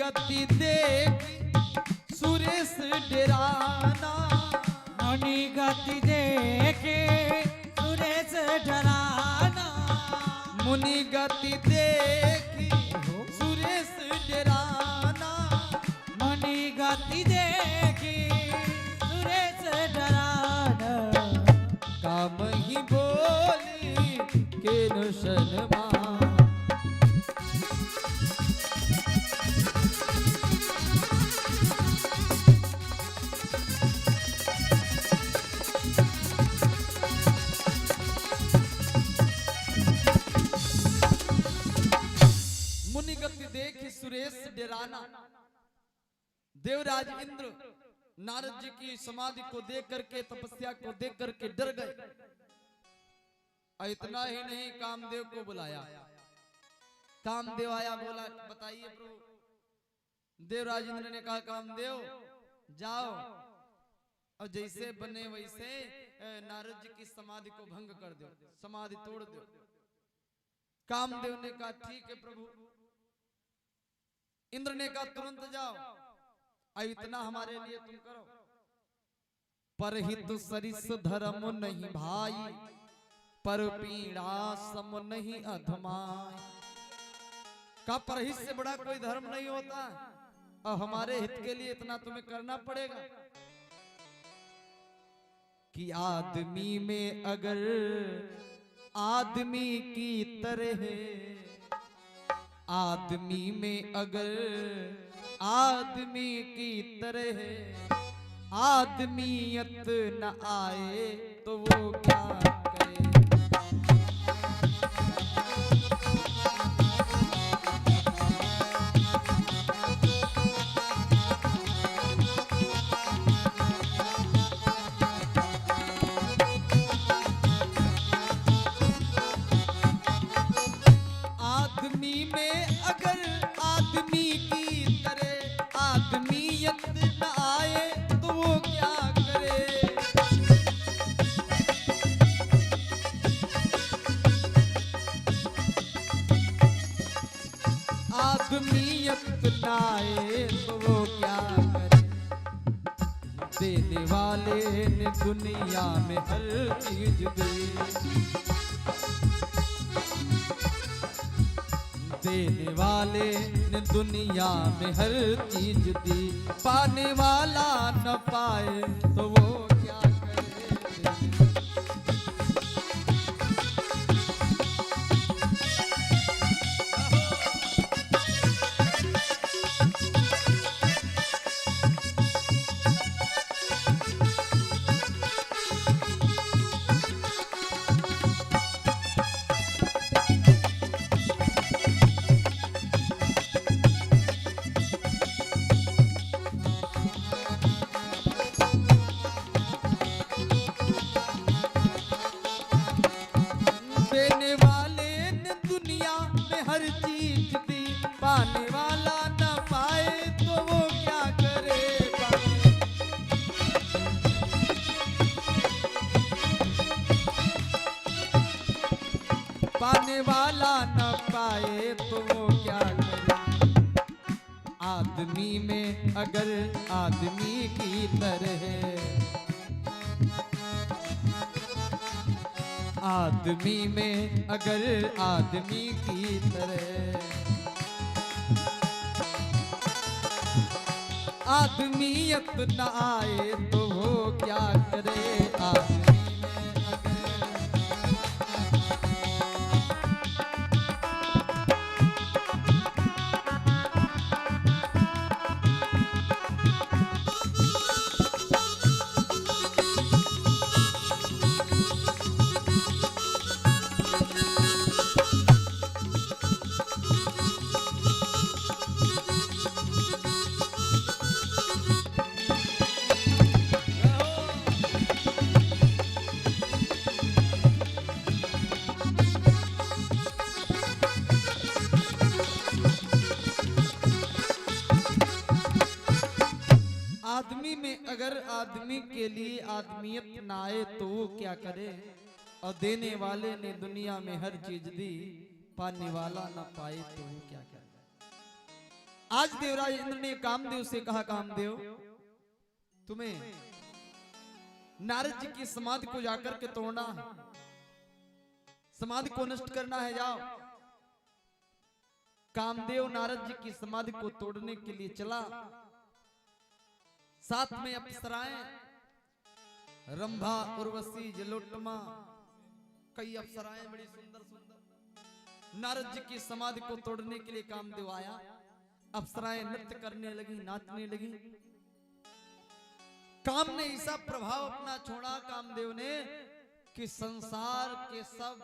गति देख सुरेश डराना,
मुनि गति देखे सुरेश डराना,
मुनि गति देखी सुरेश डराना,
मुनि गति देखी सुरेश डराना,
काम ही बोली के सन्माना। सुरेश डराना, देवराज इंद्र नारद जी की समाधि को देख करके, तपस्या को देख करके डर गए। इतना ही नहीं, कामदेव को बुलाया। कामदेव आया, बोला बताइए प्रभु। देवराज इंद्र ने कहा कामदेव जाओ और जैसे बने वैसे नारद जी की समाधि को भंग कर दो, समाधि तोड़ दो। कामदेव ने कहा ठीक है प्रभु। इंद्र ने कहा तुरंत जाओ, इतना हमारे लिए तुम करो। परहित सरिस धर्म नहीं भाई, पर पीड़ा सम नहीं अधमाई। का परहित से बड़ा कोई धर्म नहीं होता, और हमारे हित के लिए इतना तुम्हें करना पड़ेगा। कि आदमी में अगर आदमी की तरह, आदमी में अगर आदमी की तरह आदमियत न आए तो वो क्या करे। आदमी में अगर आदमी की तरह आदमियत न आए तो वो क्या करे। आदमियत न आए तो वो क्या करे। देने वाले ने दुनिया में हर चीज दी, देने वाले ने दुनिया में हर चीज दी, पाने वाला न पाए तो वो क्या करे। देने वाले ने दुनिया में हर चीज दी, पाने वाला न पाए तो वो क्या करे। पाने वाला न पाए तो वो क्या करे। आदमी में अगर आदमी की तरह, आदमी में अगर आदमी की तरह आदमियत न आए तो वो क्या करे। आदमी में अगर आदमी में अगर आदमी के लिए आदमियत न आए तो वो क्या करे। और देने वाले ने दुनिया में हर चीज दी, पाने वाला न पाए तो वो क्या करे। आज देवराज इंद्र ने कामदेव से कहा, कामदेव तुम्हें नारद जी की समाधि को जाकर के तोड़ना है, समाधि को नष्ट करना है, जाओ। कामदेव नारद जी की समाधि को तोड़ने के लिए चला। साथ में अप्सराएं रंभा, उर्वशी, जलोत्तमा, कई अप्सराएं बड़ी सुंदर सुंदर नारद जी की समाधि को तोड़ने के लिए कामदेव आया। अप्सराएं नृत्य करने लगी, नाचने लगी। काम ने ऐसा प्रभाव अपना छोड़ा कामदेव ने कि संसार के सब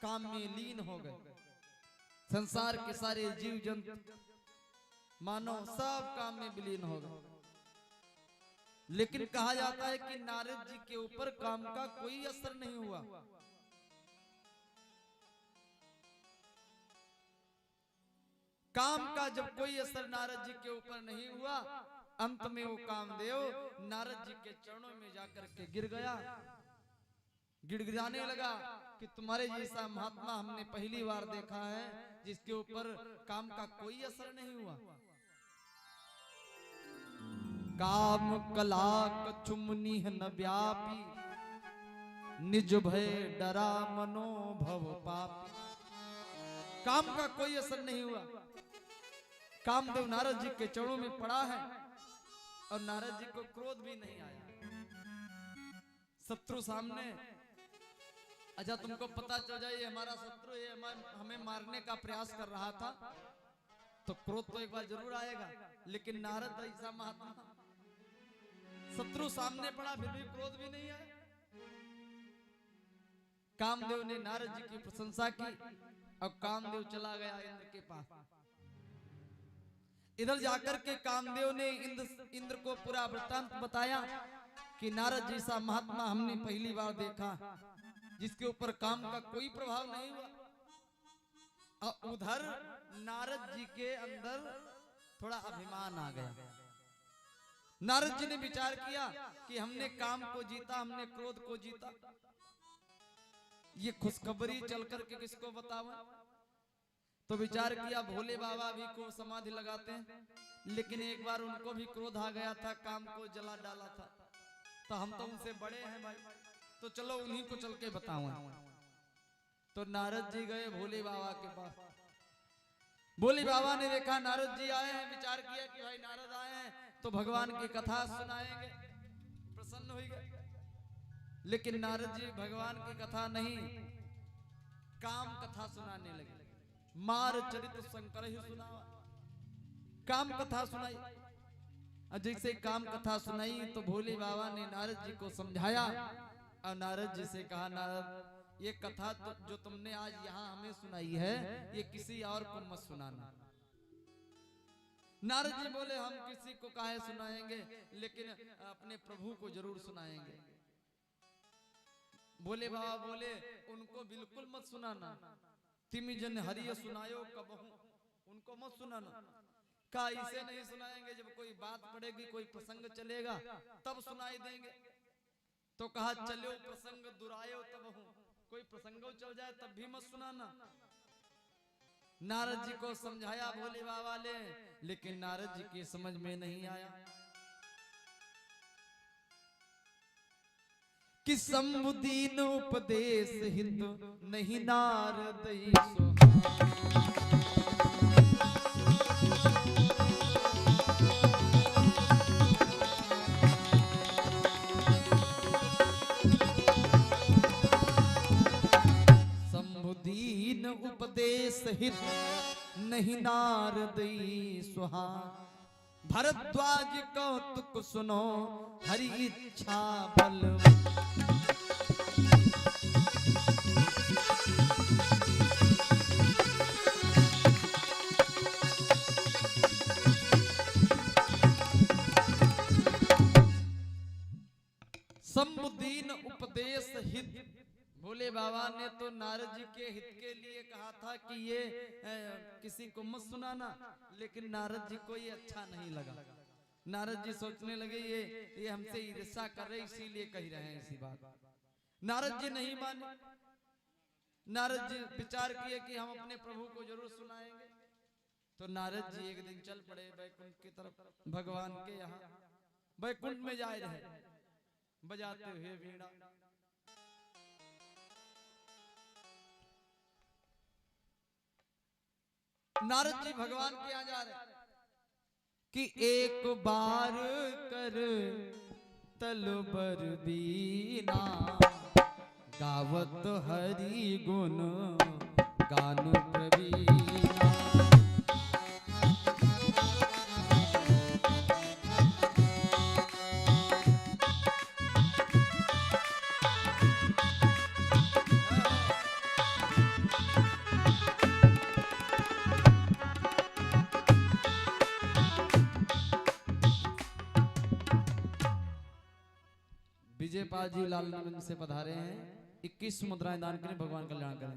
काम में लीन हो गए। संसार के सारे जीव जंतु मानव सब काम में विलीन हो गए। लेकिन कहा जाता है कि नारद जी के ऊपर काम का कोई असर नहीं हुआ। काम का जब कोई असर नारद जी के ऊपर नहीं हुआ, अंत में वो कामदेव नारद जी के चरणों में जाकर के गिर गया, गिड़गिड़ाने लगा कि तुम्हारे जैसा महात्मा हमने पहली बार देखा है जिसके ऊपर काम का कोई असर नहीं हुआ। काम कला कछु मुनि न व्यापी, निज भय डरा मनोभव पापी। काम का कोई असर नहीं हुआ। कामदेव नारद जी के चरणों में पड़ा है और नारद जी को क्रोध भी नहीं आया। शत्रु सामने, अच्छा तुमको पता चल जाए ये हमारा शत्रु, ये हमें मारने का प्रयास कर रहा था, तो क्रोध तो एक बार जरूर आएगा। लेकिन नारद ऐसा महात्मा, शत्रु सामने पड़ा फिर भी क्रोध भी नहीं आया। कामदेव ने नारद जी की प्रशंसा की और कामदेव चला गया इंद्र के पास। इधर जाकर के कामदेव ने इंद्र को पूरा वृत्तांत बताया कि नारद जैसा महात्मा हमने पहली बार देखा, जिसके ऊपर काम का कोई प्रभाव नहीं हुआ। और उधर नारद जी के अंदर थोड़ा अभिमान आ गया। नारद जी ने विचार किया कि हमने काम को जीता, हमने क्रोध को जीता, ये खुशखबरी चल करके किसको बतावा। तो विचार किया भोले बाबा भी को समाधि लगाते हैं, लेकिन एक बार उनको भी क्रोध आ गया था, काम को जला डाला था, तो हम तो उनसे बड़े हैं भाई, तो चलो उन्हीं को चल के बताऊं। तो नारद जी गए भोले बाबा के पास। भोले बाबा ने देखा नारद जी आए हैं, विचार किया कि भाई नारद आए हैं तो भगवान की कथा सुनाएंगे, प्रसन्न हो गए। लेकिन नारद जी भगवान की कथा नहीं, काम कथा सुनाने लगे। मार चरित शंकर ही सुनावा, काम कथा सुनाई। जैसे काम कथा सुनाई तो भोले बाबा ने नारद जी को समझाया और नारद जी से कहा, नारद ये कथा तो जो तुमने आज यहाँ हमें सुनाई है, ये किसी और को मत सुनाना। नारद जी बोले हम किसी को काहे सुनाएंगे, लेकिन अपने प्रभु को जरूर सुनाएंगे। भोले बाबा बोले उनको बिल्कुल मत सुनाना, तिमी जन हरिय सुनायो कबहू, उनको मत सुनाना। का इसे नहीं सुनाएंगे, जब कोई बात पड़ेगी, कोई प्रसंग चलेगा तब सुनाई देंगे। तो कहा चलो प्रसंग दुरायो तब हूं, कोई प्रसंग चल जाए तब भी मत सुनाना। नारद जी को समझाया भोले बाबा ने, लेकिन नारद जी की समझ में नहीं आया कि समुदीन उपदेश हित नहीं नारद समुदीन उपदेश हित नहीं नारद सुहा। भरद्वाज कौतुक सुनो हरि इच्छा बल। समुदीन उपदेश हित, भोले बाबा ने तो नारद जी के हित के लिए कहा था कि ये किसी को मत सुनाना, लेकिन नारद जी को ये अच्छा नहीं लगा। नारद जी सोचने लगे ये हमसे ईर्ष्या कर रहे, इसीलिए कह रहे हैं इसी बात। नारद जी नहीं माने। नारद जी विचार किए कि हम अपने प्रभु को जरूर सुनाएंगे। तो नारद जी एक दिन चल पड़े बैकुंठ की तरफ, भगवान के यहाँ बैकुंठ में जा रहे बजाते हुए वीणा। नारद जी भगवान के यहाँ जा रहे कि एक बार कर तलबर बीना, गावत हरि गुण गान प्रवीणा। विजय पाल जी लाल नंदन से पधारे हैं। 21 मुद्राएं दान करें, भगवान कल्याण करें।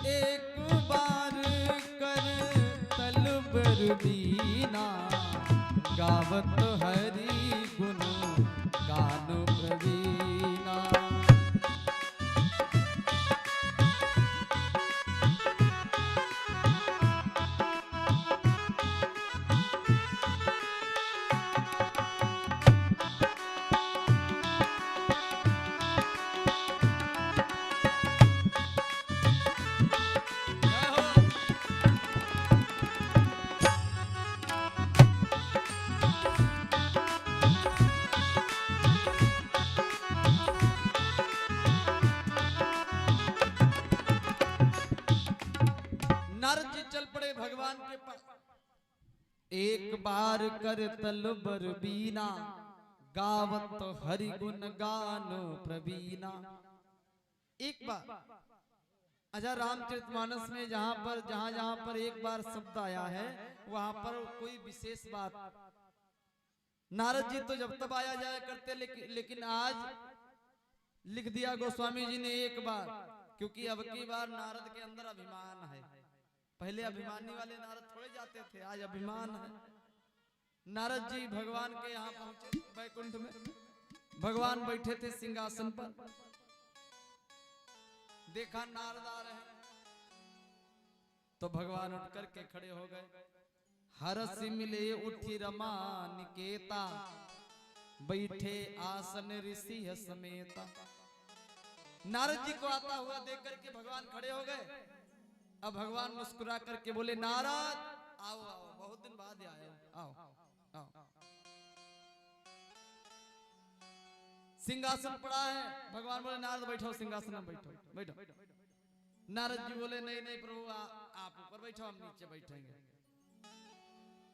एक बार कर तलबर बीना, गावत हरि गुण गान प्रवीणा। एक बार कर तलबर बीना, गावत हरि गुण गान प्रवीणा। एक बार अच्छा रामचरितमानस में जहां जहां पर एक बार शब्द आया है वहां पर कोई विशेष बात। नारद जी तो जब तब आया जाया करते, लेकिन आज लिख दिया गोस्वामी जी ने एक बार, क्योंकि अब की बार नारद के अंदर अभिमान है। पहले अभिमानी वाले नारद थोड़े जाते थे, आज अभिमान है। नारद जी भगवान के यहाँ पहुंचे बैकुंठ में, भगवान बैठे थे सिंहासन पर, देखा नारद आ रहे हैं तो भगवान उठ करके खड़े हो गए। हरस मिले उठी रमा निकेता, बैठे आसन ऋषि समेता। नारद जी को आता हुआ देख करके भगवान खड़े हो गए। अब भगवान मुस्कुरा करके बोले, नारद आओ आओ, बहुत दिन बाद आए, आओ आओ। सिंहासन पड़ा है, भगवान बोले नारद बैठो सिंहासन में, बैठो बैठो। नारद जी बोले नहीं नहीं प्रभु आप ऊपर बैठो, हम नीचे बैठेंगे।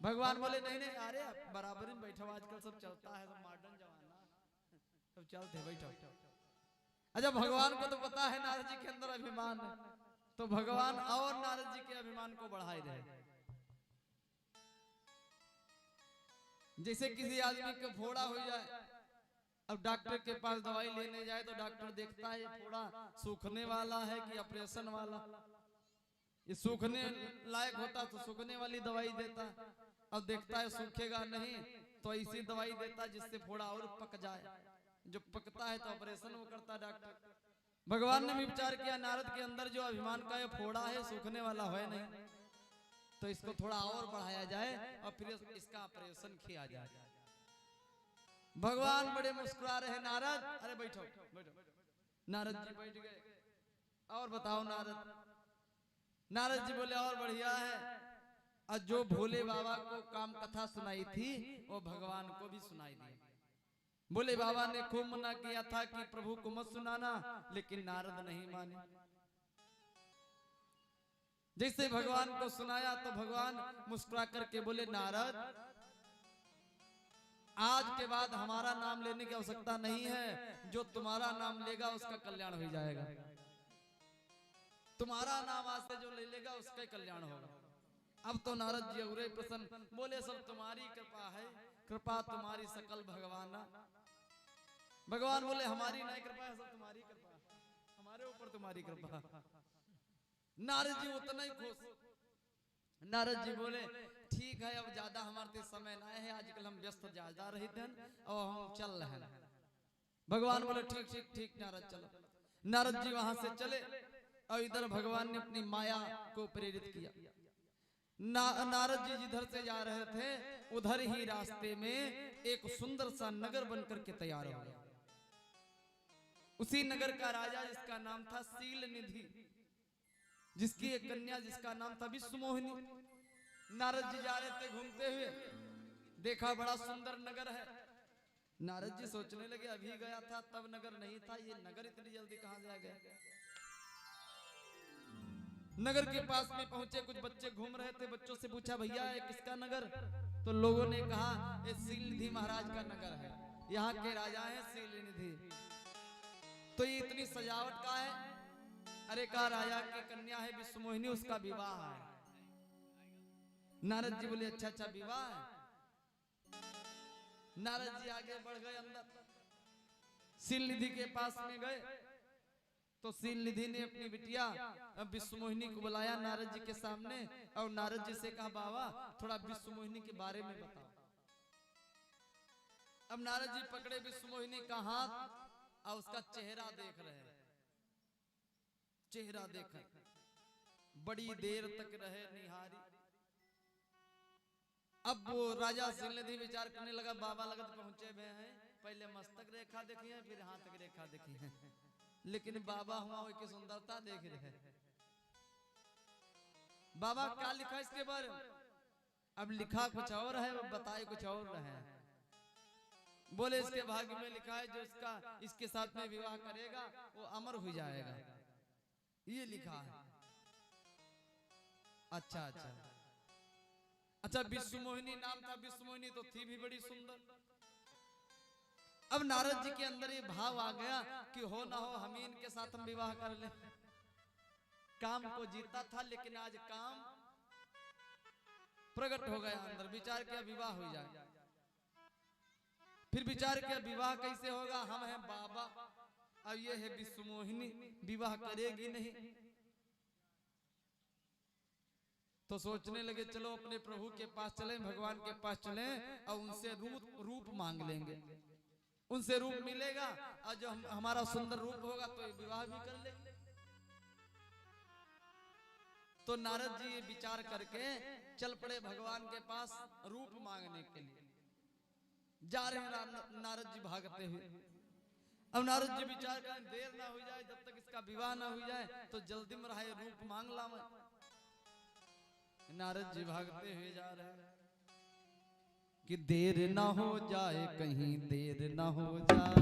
भगवान बोले नहीं नहीं, अरे बराबर में बैठो, आजकल सब चलता है, सब मॉडर्न जमाना, सब चलते, बैठो। अच्छा भगवान को तो पता है नारद जी के अंदर अभिमान है, तो भगवान और नारद जी के अभिमान को बढ़ाए रहे। जैसे किसी आदमी को फोड़ा हो जाए, अब डॉक्टर के पास दवाई लेने जाए तो डॉक्टर देखता है फोड़ा सूखने वाला है कि ऑपरेशन वाला। ये सूखने लायक होता तो सूखने वाली दवाई देता, अब देखता है सूखेगा नहीं तो ऐसी दवाई देता जिससे फोड़ा और पक जाए, जो पकता है तो ऑपरेशन वो करता डॉक्टर। भगवान ने भी विचार किया नारद के अंदर जो अभिमान का ये फोड़ा है सूखने वाला है नहीं, तो इसको थोड़ा और बढ़ाया जाए और फिर इसका ऑपरेशन किया जाए। भगवान बड़े मुस्कुरा रहे, नारद अरे बैठो बैठो। नारद जी बैठ गए, और बताओ नारद। नारद जी बोले और बढ़िया है, और जो भोले बाबा को काम कथा सुनाई थी वो भगवान को भी सुनाई दी। भोले बाबा ने खूब मना किया था कि प्रभु को मत सुनाना, लेकिन नारद नहीं माने। जैसे भगवान को सुनाया तो भगवान मुस्कुरा करके बोले, नारद आज के बाद हमारा नाम लेने की आवश्यकता नहीं है, जो तुम्हारा नाम लेगा उसका कल्याण हो जाएगा। तुम्हारा नाम आज से जो ले लेगा उसका कल्याण होगा। अब तो नारद जी उरे प्रसन्न बोले, सब तुम्हारी कृपा है, कृपा तुम्हारी सकल भगवाना। भगवान बोले हमारी नहीं कृपा है, सब तुम्हारी कृपा, हमारे ऊपर तुम्हारी कृपा। नारद जी उतना ही खुश। नारद जी बोले ठीक है, अब ज्यादा हमारे समय ना है, आजकल हम व्यस्त ज्यादा रहते हैं और हम चल रहे हैं। भगवान बोले ठीक ठीक ठीक नारद चलो। नारद जी वहां से चले और इधर भगवान ने अपनी माया को प्रेरित किया। नारद जी जिधर से जा रहे थे उधर ही रास्ते में एक सुंदर सा नगर बनकर के तैयार हो गया। उसी नगर का राजा जिसका नाम था सील निधि, जिसकी एक कन्या जिसका नाम था विश्वमोहिनी। नारद जी जा रहे थे घूमते हुए, देखा बड़ा सुंदर नगर है। नारद जी सोचने लगे अभी गया था तब नगर नहीं था, ये नगर इतनी जल्दी कहां से आ गया। नगर के पास में पहुंचे, कुछ बच्चे घूम रहे थे, बच्चों से पूछा भैया ये किसका नगर, तो लोगों ने कहा ये सीलनिधि महाराज का नगर है, यहाँ के राजा है सीलनिधि। तो ये इतनी सजावट का है, अरे का राजा की कन्या है विश्वमोहिनी, उसका विवाह है। नारद जी बोले अच्छा अच्छा विवाह है। नारद जी आगे बढ़ गए अंदर, सीलनिधि के पास में गए तो सीलनिधि ने अपनी बिटिया विश्वमोहिनी को बुलाया नारद जी के सामने और नारद जी से कहा बाबा थोड़ा विश्वमोहिनी के बारे में बताओ। अब नारद जी पकड़े विश्वमोहिनी का हाथ और उसका चेहरा देख रहे हैं। चेहरा देखा, बड़ी देर तक रहे निहारी। अब वो राजा सीलनिधि विचार करने लगा, बाबा लगत पहुंचे हुए हैं, पहले मस्तक रेखा देखी है फिर हाथ की रेखा देखी है, लेकिन बाबा हुआ की सुंदरता देख रहे हैं। बाबा क्या लिखा इसके बारे में, अब लिखा कुछ और है, वो बताए कुछ और रहे। बोले इसके भाग्य में लिखा है जो इसका इसके साथ में विवाह करेगा वो अमर हो जाएगा, ये लिखा है। अच्छा अच्छा, अच्छा, विश्व मोहिनी नाम था, विश्व मोहिनी तो थी भी बड़ी सुंदर। अब नारद जी के अंदर ये भाव आ गया कि हो ना हो हम इनके साथ हम विवाह कर लें। काम को जीता था, लेकिन आज काम प्रकट हो गया अंदर। विचार किया विवाह हो जाए। फिर विचार किया विवाह कैसे होगा, हम हैं बाबा, अब ये है विश्व मोहिनी, विवाह करेगी नहीं। तो सोचने लगे चलो अपने प्रभु के पास चलें, भगवान के पास चलें और उनसे रूप मांग लेंगे। उनसे रूप मिलेगा और जो हमारा सुंदर रूप होगा तो ये विवाह भी कर लेंगे। तो नारद जी विचार करके चल पड़े भगवान के पास रूप मांगने के लिए। जा रहे हैं नारद जी भागते हुए। अब नारद जी विचार करें देर ना हो जाए, जब तक इसका विवाह ना हो जाए तो जल्दी में रहे रूप मांग ला मैं। नारद जी भागते हुए जा रहे हैं कि देर ना हो जाए, कहीं देर ना हो जाए।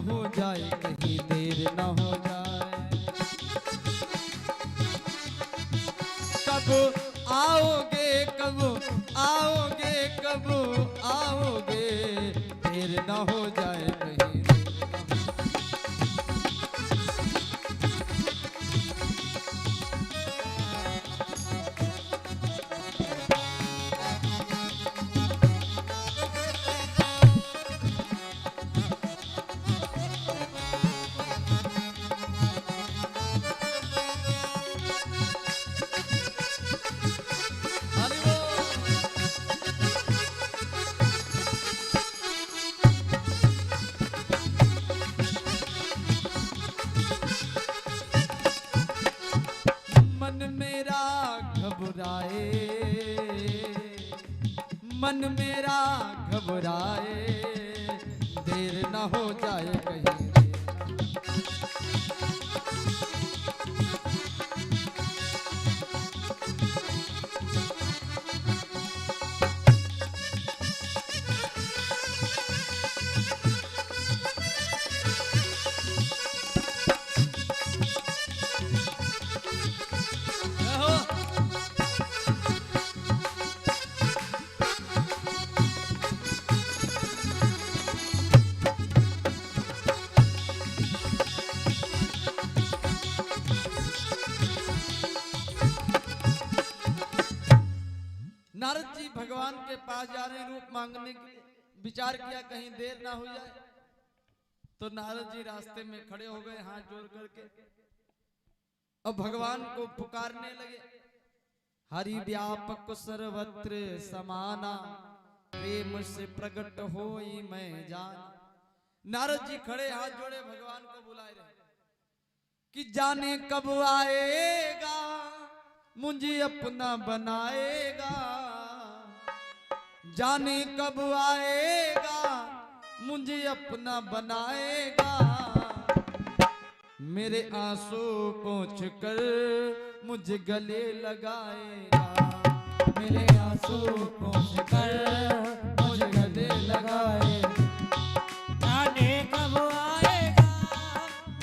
हो जाए, कहीं देर न हो जाए। कब आओगे, कब आओगे, कब आओगे, देर न हो जाए, कहीं मन मेरा घबराए, देर न हो जाए, कहीं नारद जी भगवान के पास जा रहे हैं रूप मांगने के लिए। विचार किया कहीं देर ना हो जाए। तो नारद जी रास्ते में खड़े हो गए हाथ जोड़ करके और भगवान को पुकारने लगे। हरि व्यापक सर्वत्र समाना, प्रेम से प्रकट होई मैं जान। नारद जी खड़े हाथ जोड़े भगवान को बुलाए रहे कि जाने कब आएगा, मुझे अपना बनाएगा। जाने कब आएगा, मुझे अपना बनाएगा। मेरे आंसू पोंछ कर मुझे गले लगाएगा। मेरे आंसू पोंछ कर मुझे गले लगाएगा।
जाने कब आएगा,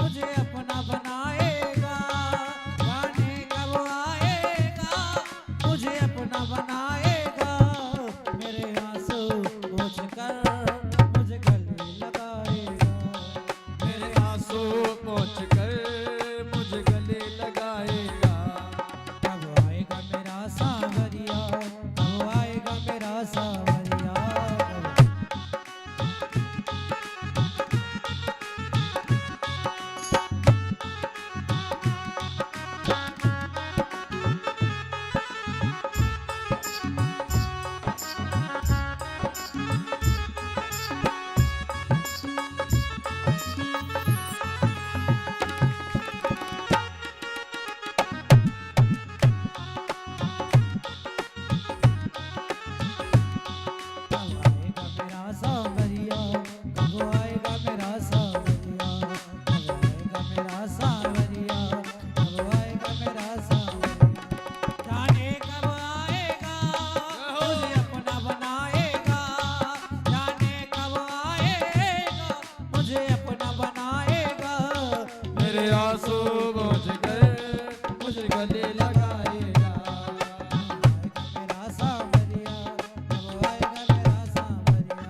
मुझे अपना बनाएगा। जाने कब आएगा, मुझे अपना बनाएगा। मेरे आंसू पोंछ कर मुझे गले लगाएगा।
मेरे आंसू पोंछ कर मुझे गले लगाएगा।
कब आएगा मेरा सावरिया, कब आएगा मेरा सावरिया। आएगा मेरा सावरिया, कब आएगा मेरा सावरिया, कब आएगा मेरा सावरिया। जाने कब आएगा मुझे अपना बनाएगा, जाने कब आएगा मुझे अपना बनाएगा।
मेरे आंसू पोंछ कर मुझे गले लगाएगा।
मेरा सावरिया, कब आएगा मेरा सावरिया।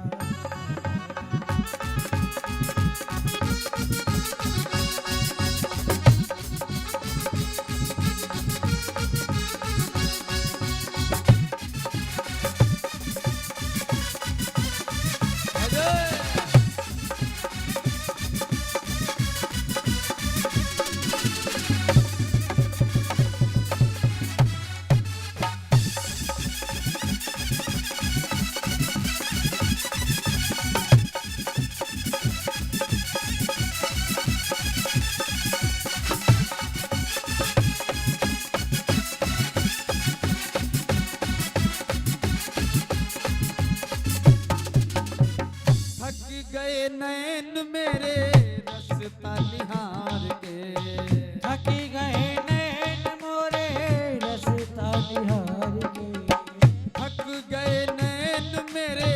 थक गए नैन मेरे रास्ता निहार के।
थकी गए नैन मोरे रास्ता निहार के,
थक गए नैन मेरे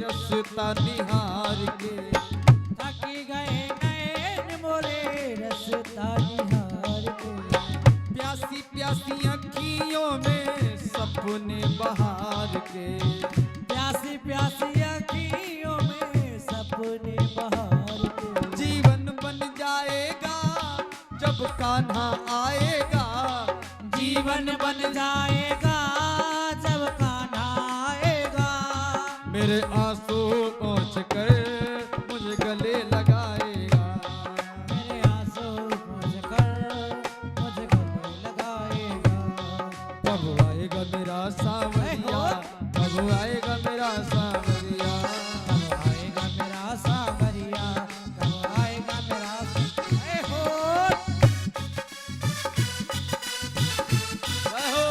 रास्ता निहार के।
थकी गए नैन मोरे रास्ता निहार के।
प्यासी प्यासी अखियों में सपने बहार के।
प्यासी प्यासी अखियों में सपने बहार के।
जीवन बन जाएगा जब कान्हा आएगा।
जीवन बन जाएगा जब कान्हा आएगा।
मेरे आंसू पोंछ कर मुझे गले लगाएगा।
मेरे आंसू पोंछ कर मुझे गले लगाएगा।
कब आएगा मेरा सावरिया, कब आएगा मेरा सावरिया।
कब आएगा मेरा सावरिया, कब आएगा मेरा ऐ हो।
जय हो।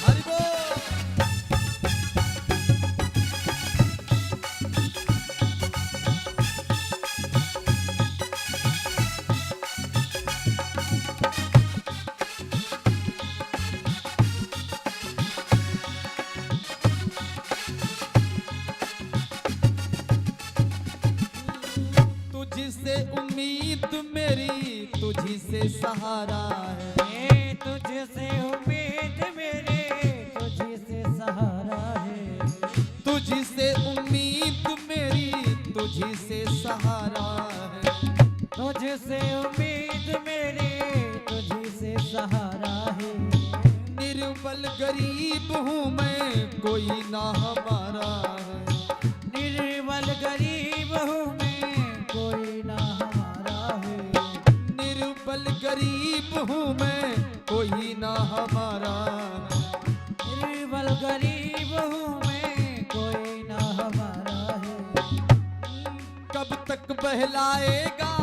हरि बोल। तुझी से उम्मीद मेरी, तुझी से सहारा है।
ये तुझसे उम्मीद मेरे, तुझी से सहारा है।
तुझी से उम्मीद मेरी, तुझी से सहारा है।
तुझसे उम्मीद मेरे, तुझी से सहारा है।
निर्बल गरीब हूँ मैं, कोई ना हमारा है।
निर्बल गरीब हूँ मैं, कोई ना हमारा है।
निर्बल गरीब हूँ मैं, कोई ना हमारा है।
निर्बल गरीब हूँ मैं, कोई ना हमारा है।
कब तक बहलाएगा,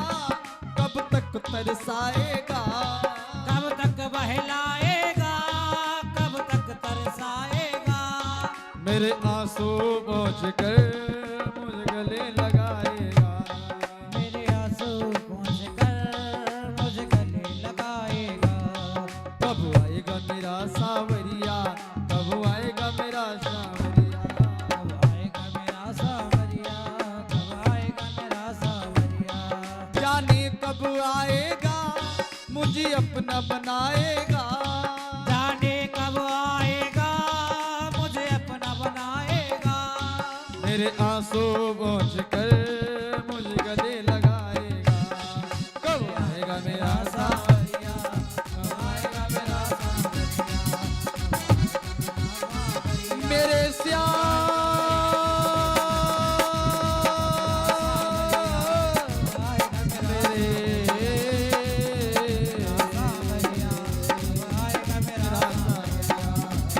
कब तक तरसाएगा।
कब तक बहलाएगा, कब तक तरसाएगा।
मेरे आंसू पोंछ कर मुझे गले लगाएगा।
मेरे आंसू पोंछ कर मुझे गले लगाएगा।
कब आएगा मेरा सावरिया, कब आएगा मेरा सावरिया।
कब आएगा मेरा सावरिया, कब आएगा मेरा सावरिया।
जाने कब आएगा मुझे अपना बनाएगा।
जाने कब आएगा मुझे अपना बनाएगा।
मेरे आंसू पोंछ कर मुझे गले लगाएगा। कब आएगा मेरा सावरिया, कब आएगा मेरा सावरिया। मेरे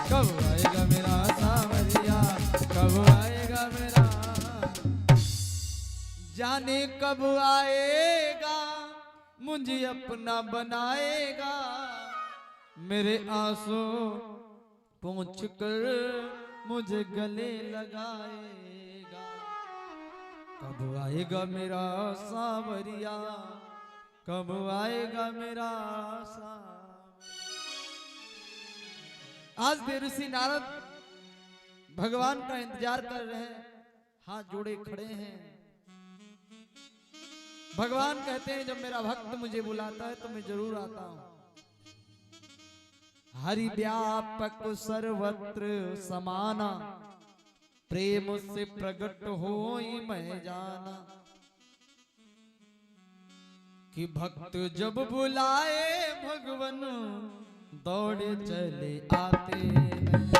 कब आएगा मेरा सावरिया, कब आएगा मेरा। जाने कब आएगा मुझे अपना बनाएगा। मेरे आंसू पोंछ कर मुझे गले लगाएगा। कब आएगा मेरा सांवरिया, कब आएगा मेरा सांवरिया। आज भी ऋषि नारद भगवान का इंतजार कर रहे हैं, हाथ जोड़े खड़े हैं। भगवान कहते हैं जब मेरा भक्त मुझे बुलाता है तो मैं जरूर आता हूं। हरि व्यापक सर्वत्र समाना, प्रेम से प्रकट होई मैं जाना। कि भक्त जब बुलाए भगवन दौड़े चले आते हैं।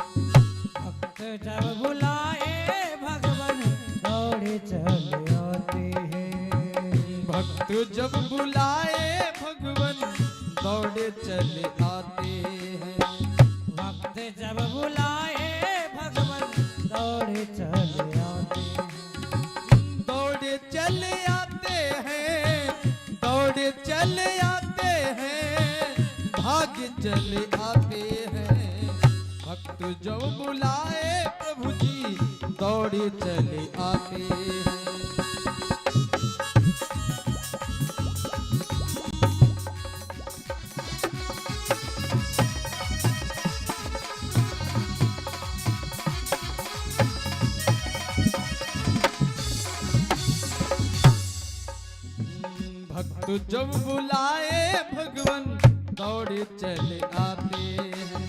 भक्त जब बुलाए भगवन दौड़े चले आते हैं।
भक्त जब बुलाए भगवन दौड़े चले आते हैं।
भक्त जब बुलाए भगवन दौड़े चले आते हैं।
दौड़े चले आते हैं, दौड़े चले आते हैं, भाग चले आते हैं। भक्त जब बुलाए प्रभु जी दौड़े चले आते हैं। भक्त जब बुलाए भगवन दौड़े चले आते हैं।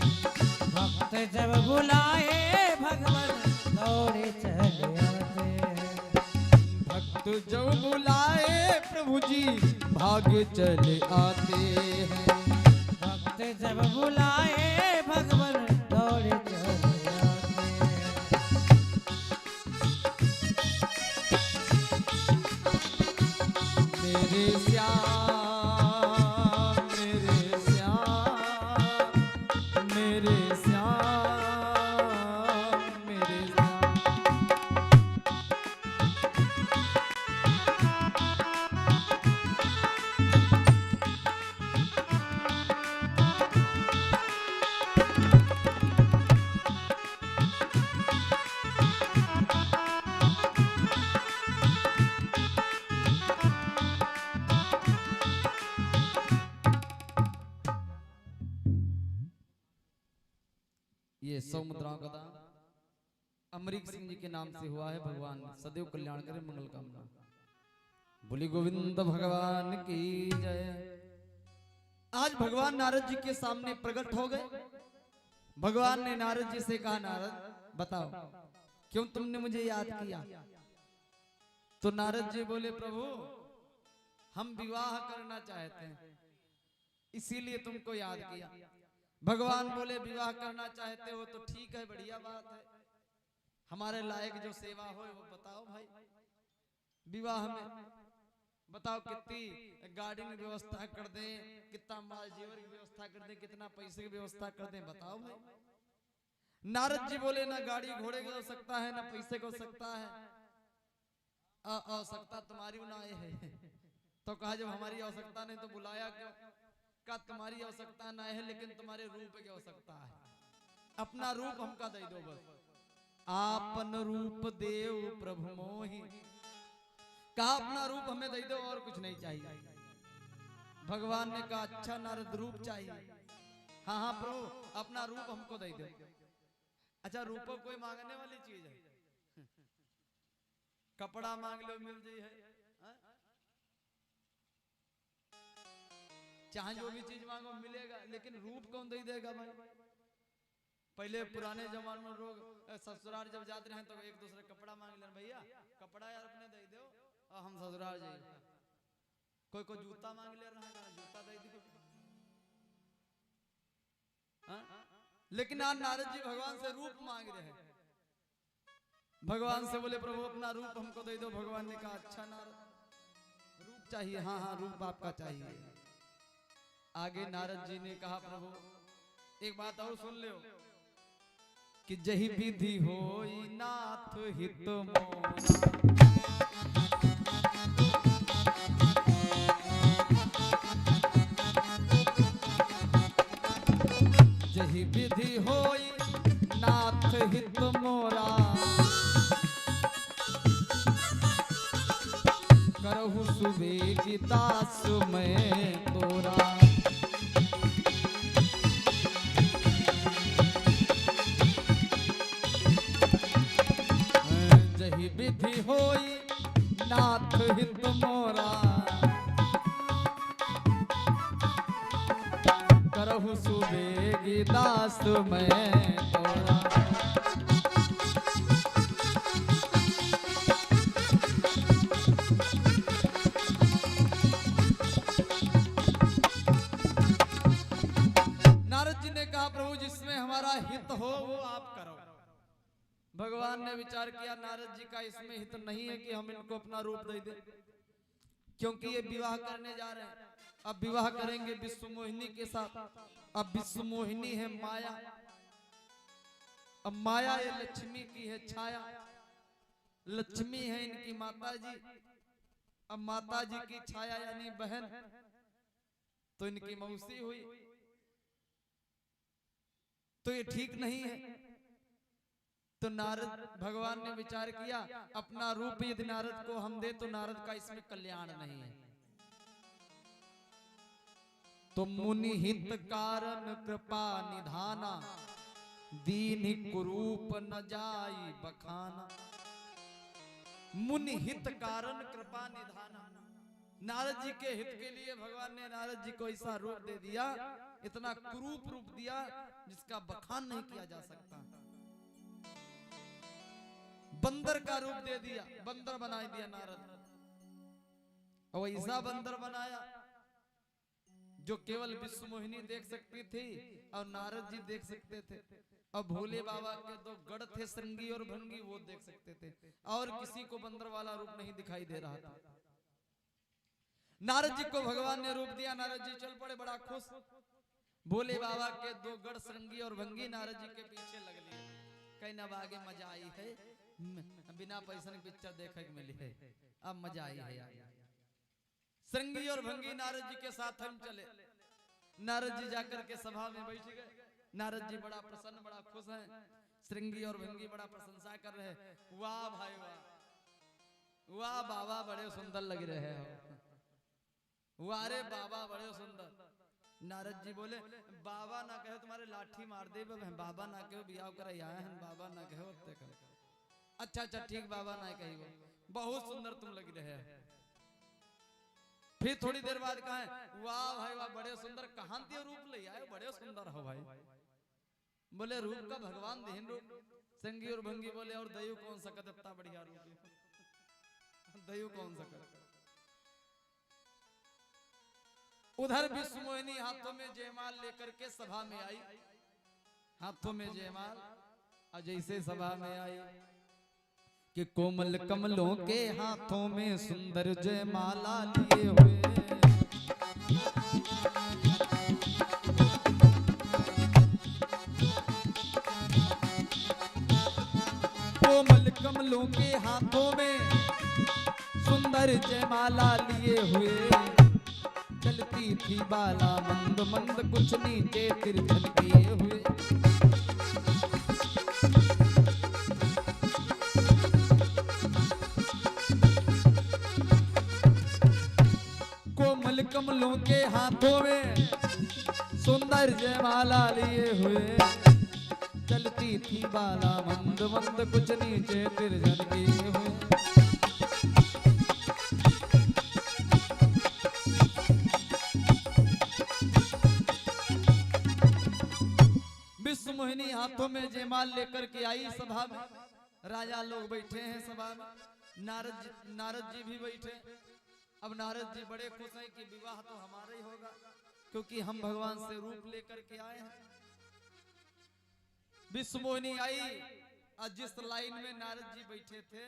भक्त जब बुलाए भगवन दौड़े चले आते हैं।
भक्त जब बुलाए प्रभु जी भाग चले आते हैं।
भक्त जब बुलाए भगवन दौड़े चले आते हैं।
मेरे श्याम, मेरे श्याम, मेरे श्याम, मेरे श्याम। ये 100 मुद्राओं का दान अमरीक सिंह जी के नाम से हुआ है। भगवान सदैव कल्याण करे, मंगल कामना। बोली गोविंद भगवान की जय। आज भगवान नारद जी के सामने प्रकट हो गए। भगवान ने नारद जी से कहा, नारद बताओ क्यों तुमने मुझे याद किया? तो नारद जी बोले, प्रभु हम विवाह करना चाहते हैं इसीलिए तुमको याद किया। भगवान बोले, विवाह करना चाहते हो तो ठीक है, बढ़िया बात है। हमारे लायक जो सेवा हो वो बताओ भाई। विवाह में बताओ कितनी गाड़ी की व्यवस्था कर दें, कितना माल जेवर की व्यवस्था कर दें, कितना पैसे की व्यवस्था कर दें, बताओ भाई। नारद जी बोले, ना गाड़ी घोड़े का हो सकता है, ना पैसे को सकता है, आवश्यकता तुम्हारी ना है। तो कहा जब हमारी आवश्यकता नहीं तो बुलाया क्यों? का तुम्हारी आवश्यकता ना है लेकिन तुम्हारे रूप की आवश्यकता है। अपना रूप हमका दे दो बस। आपन रूप देव प्रभु मोहि। कहा अपना रूप हमें दे दो और कुछ नहीं चाहिए। भगवान ने कहा, अच्छा नारद रूप चाहिए? हाँ हाँ प्रभु अपना रूप हमको दे दो। अच्छा रूप कोई मांगने वाली चीज है? कपड़ा मांग लो मिल जाए है, चाहे जो भी चीज मांगो मिलेगा, लेकिन रूप कौन दे देगा भाई? पहले पुराने जमाने में लोग ससुराल जब जाते रहे तो एक दूसरे कपड़ा मांग लेना, भैया कपड़ा यार अपने दे दो और हम ससुराल जाएंगे। कोई को जूता मांग ले रहा है, जूता दे दो। लेकिन आज नारद जी भगवान से रूप मांग रहे हैं। भगवान से बोले, प्रभु अपना रूप हमको दे दो। भगवान ने कहा, अच्छा नारद रूप चाहिए? हाँ हाँ रूप आपका चाहिए। आगे नारद जी ने कहा, प्रभु एक बात और सुन लो कि जही विधि होई नाथ हित मोरा। जही विधि होई नाथ हित मोरा। करहु सुबेगी दास मैं तोरा। जही विधि होई नाथ हित मोरा, करहु सुबेगी दास मैं तोरा। नारद जी ने कहा प्रभु जिसमें हमारा हित हो वो आप करो। भगवान ने विचार किया नारद जी का इसमें हित नहीं है कि हम इनको अपना रूप दे दें, क्योंकि ये विवाह करने जा रहे हैं। अब विवाह करेंगे विश्व मोहिनी के साथ। अब विश्व मोहिनी है माया, अब माया ये लक्ष्मी की है छाया। लक्ष्मी है इनकी माता जी, अब माता जी की छाया यानी बहन तो इनकी मौसी हुई, तो ये ठीक नहीं है। तो नारद भगवान ने विचार किया अपना रूप यदि नारद को हम दे तो नारद का इसमें कल्याण नहीं है। तो मुनि हित कारण कृपा निधाना, दीन कुरूप न जाई बखाना। मुनि हित कारण कृपा निधाना, नारद जी के हित के लिए भगवान ने नारद जी को ऐसा रूप दे दिया, इतना कुरूप रूप दिया जिसका बखान नहीं किया जा सकता। बंदर का रूप दे दिया, बंदर बना दिया नारद, और ऐसा बंदर बनाया जो केवल विश्व मोहिनी देख सकती थी और नारद जी देख सकते थे। और भोले बाबा के दो गढ़ थे श्रृंगी और भंगी, वो देख सकते थे, और किसी को बंदर वाला रूप नहीं दिखाई दे रहा था। नारद जी को भगवान ने रूप दिया, नारद जी चल पड़े बड़ा खुश। भोले बाबा के दो गढ़ श्रृंगी और भंगी नारद जी के पीछे लग लिए। कहीं ना आगे मजा आई है, बिना पैसा की पिक्चर देखने को मिली है, अब मजा आई है यार। श्रृंगी और भंगी नारद जी के साथ हम चले। नारद जी जाकर के सभा में बैठ गए। नारद जी बड़ा प्रसन्न बड़ा खुश हैं। श्रृंगी और भंगी बड़ा प्रशंसा कर रहे हैं, वाह भाई वाह, वाह बाबा बड़े सुंदर लग रहे हो, वाह रे बाबा बड़े सुंदर। नारद जी बोले बाबा ना कहे तुम्हारे लाठी मार दे, बाबा ना कहो बियाह कर आए हैं, बाबा ना कहो। अच्छा अच्छा ठीक बाबा ना कही, बहुत सुंदर तुम लग रहे हैं। फिर थोड़ी देर बाद कहा वाह भाई वाह बड़े सुंदर, कहां दियो रूप ले आए, बड़े सुंदर हो भाई। बोले रूप का भगवान देन रूप। संगी और भंगी बोले और दयु कौन सा कद इतना बढ़िया रूप, दयु कौन सा कद। उधर विश्व मोहिनी हाथों में जयमाल लेकर के सभा में आई, हाथों में जयमाल। और जैसे सभा में आई कि कोमल कमलों के हाथों में सुंदर जयमाला लिए हुए। कोमल कमलों के हाथों में सुंदर जयमाला लिए हुए। चलती थी बाला मंद मंद कुछ नीचे तिरछन किए हुए। कोमल कमलों के हाथों में सुंदर जयमाला लिए हुए। चलती थी बाला मंद मंद कुछ नीचे तिरछन किए हुए। विश्व मोहिनी हाथों में जयमाल लेकर के आई सभा में। राजा लोग बैठे हैं सभा में, नारद जी भी बैठे। अब नारद जी बड़े खुश हैं कि विवाह तो हमारा ही होगा, क्योंकि हम भगवान से रूप लेकर के आए हैं। विश्व मोहिनी आई और जिस लाइन में नारद जी बैठे थे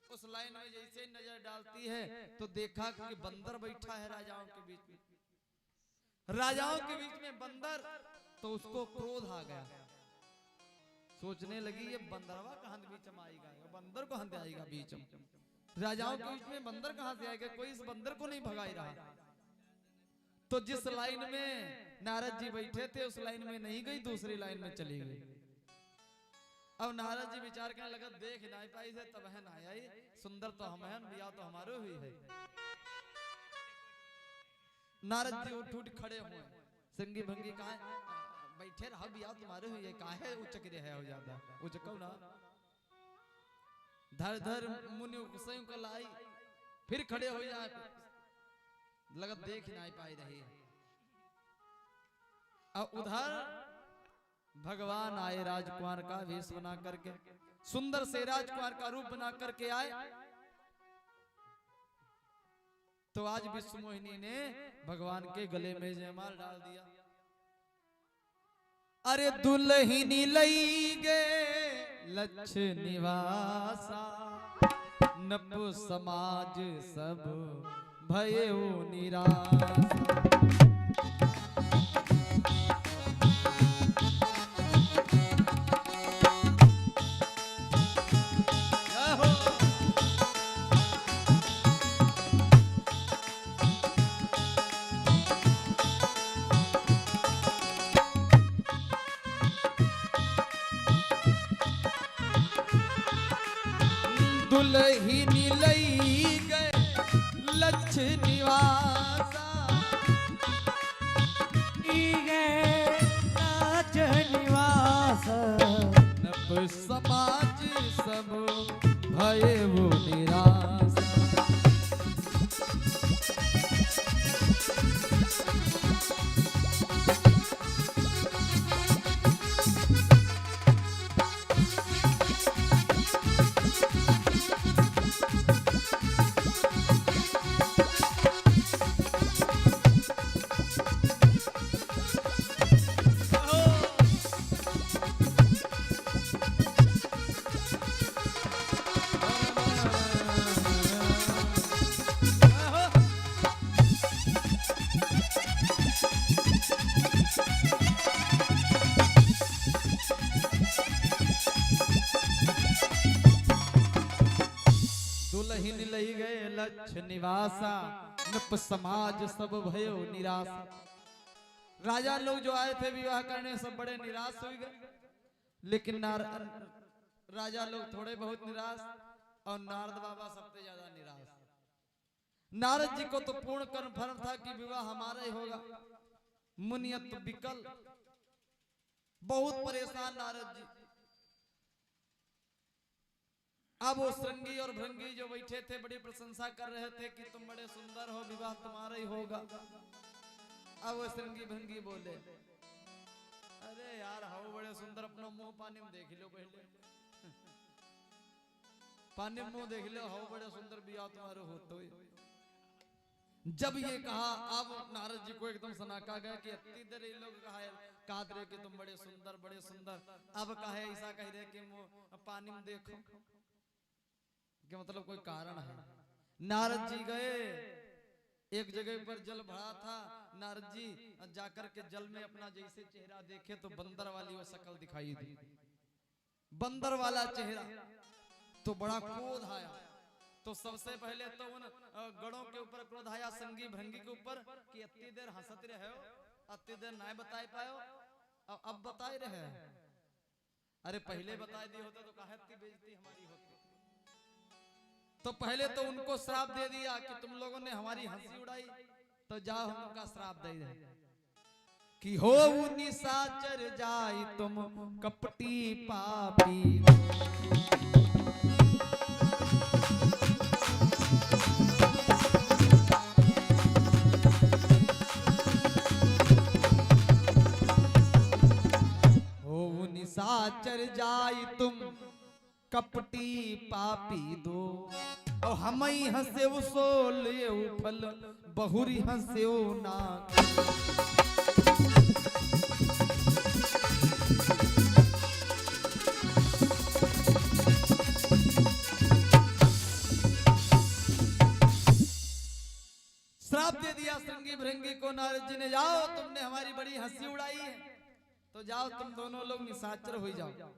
उस लाइन में जैसे नजर डालती है तो देखा कि बंदर बैठा है राजाओं के बीच में। राजाओं के बीच में बंदर, तो उसको क्रोध आ गया। सोचने लगी ये बंदरवा कहां बीच में आएगा, बंदर कहां से आएगा बीच में, राजाओं के बीच में बंदर कहां से आएगा, कोई इस बंदर को नहीं भगा रहा। तो जिस लाइन में नारद जी बैठे थे उस लाइन में नहीं गई, दूसरी लाइन में चली गई। अब नारद जी विचार करने लगा, देख नहीं पाई से तब है ना आई, सुंदर तो हम हैं, बिया तो हमारे हुई है। नारद जी उठ उठ खड़े हुए, संगी भंगी कहा बैठे रहा, बिया तुम्हारे हुई है, काहे उचक रहे हो ज्यादा, उचको ना। धर धर मुनि सयं को लाई, फिर खड़े हो जाए, लगा देख नहीं पाई रही। अब उधर भगवान आए, राजकुमार का वेश बना करके, सुंदर से राजकुमार का रूप बना करके आए। तो आज विश्व मोहिनी ने भगवान के गले में जयमाल डाल दिया। अरे दुल्हनी लई गे लक्ष निवासा, नपु समाज सब भयो निराशा। दुल्हनी लई गए लक्ष निवासा,
नाच निवास,
नप समाज सब भये वो निराश। दुल्हन लई गए लक्ष्य निवासा, नप समाज सब भयो निराशा। राजा लोग जो आए थे विवाह करने सब बड़े निराश हो गए, लेकिन राजा लोग थोड़े बहुत निराश, और नारद बाबा सबसे ज्यादा निराश। नारद जी को तो पूर्ण कन्फर्म था कि विवाह हमारा ही होगा, मुनियत विकल, बहुत परेशान नारद जी। अब वो श्रृंगी और भृंगी जो बैठे थे बड़ी प्रशंसा कर रहे थे कि तुम बड़े सुंदर हो, विवाह तुम्हारा ही होगा। अब वो श्रृंगी भृंगी बोले, अरे यार हो बड़े सुंदर, अपना मुंह पानी में देख लो पहले, पानी में मुंह देख लो, हो बड़े सुंदर, विवाह तुम्हारे होते ही। जब ये कहा, अब नारद जी को एकदम सनाका गया कि अति देर ये लोग कहा रहे कि तुम बड़े सुंदर बड़े सुंदर, अब कहे ऐसा कह रहे कि मुंह पानी में देखो, कि मतलब कोई कारण है। नारद जी गए, एक जगह पर जल भरा था, नारद जी जाकर के जल में अपना जैसे चेहरा देखे तो बंदर वाली वो शक्ल दिखाई दी, बंदर वाला चेहरा। तो बड़ा क्रोध आया। तो सबसे पहले तो उन गणों के ऊपर क्रोध आया, संगी भृंगी के ऊपर, कि इतनी देर हंसते रहे हो, इतनी देर नहीं बताए पायो, अब बताए रहे। अरे पहले बताए दिए होते तो काहे इतनी बेइज्जती हमारी होती। तो पहले तो उनको श्राप दे दिया कि तुम लोगों ने हमारी हंसी उड़ाई, तो जाओ हम उनका श्राप दे दे कि हो निशाचर जाई तुम कपटी पापी। हो निशाचर जाई तुम कपटी पापी दो, और हम ही हंसे सो ले फल बहुरी हंसे ना। श्राप दे दिया श्रृंगी भृंगी को नारद जी ने, जाओ तुमने हमारी बड़ी हंसी उड़ाई है, तो जाओ तुम दोनों लोग निशाचर हो जाओ।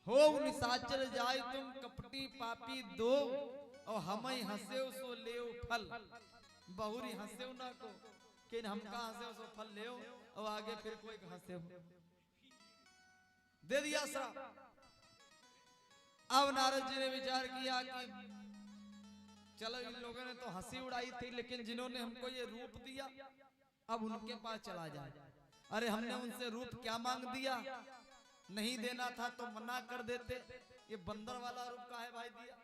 हो निशाचर जाए तुम कपटी पापी दो, और हम ही हंसे सो ले फल बहुरी हंसे ना को, कि हम का हंसे सो फल ले, और आगे फिर कोई हंसे। दे दिया श्राप। अब नारद जी ने विचार किया कि चलो इन लोगों ने तो हंसी उड़ाई थी, लेकिन जिन्होंने हमको ये रूप दिया अब उनके पास चला जाए। अरे हमने उनसे रूप क्या मांग दिया, नहीं देना था तो मना कर देते, ये बंदर वाला रूप का है भाई दिया,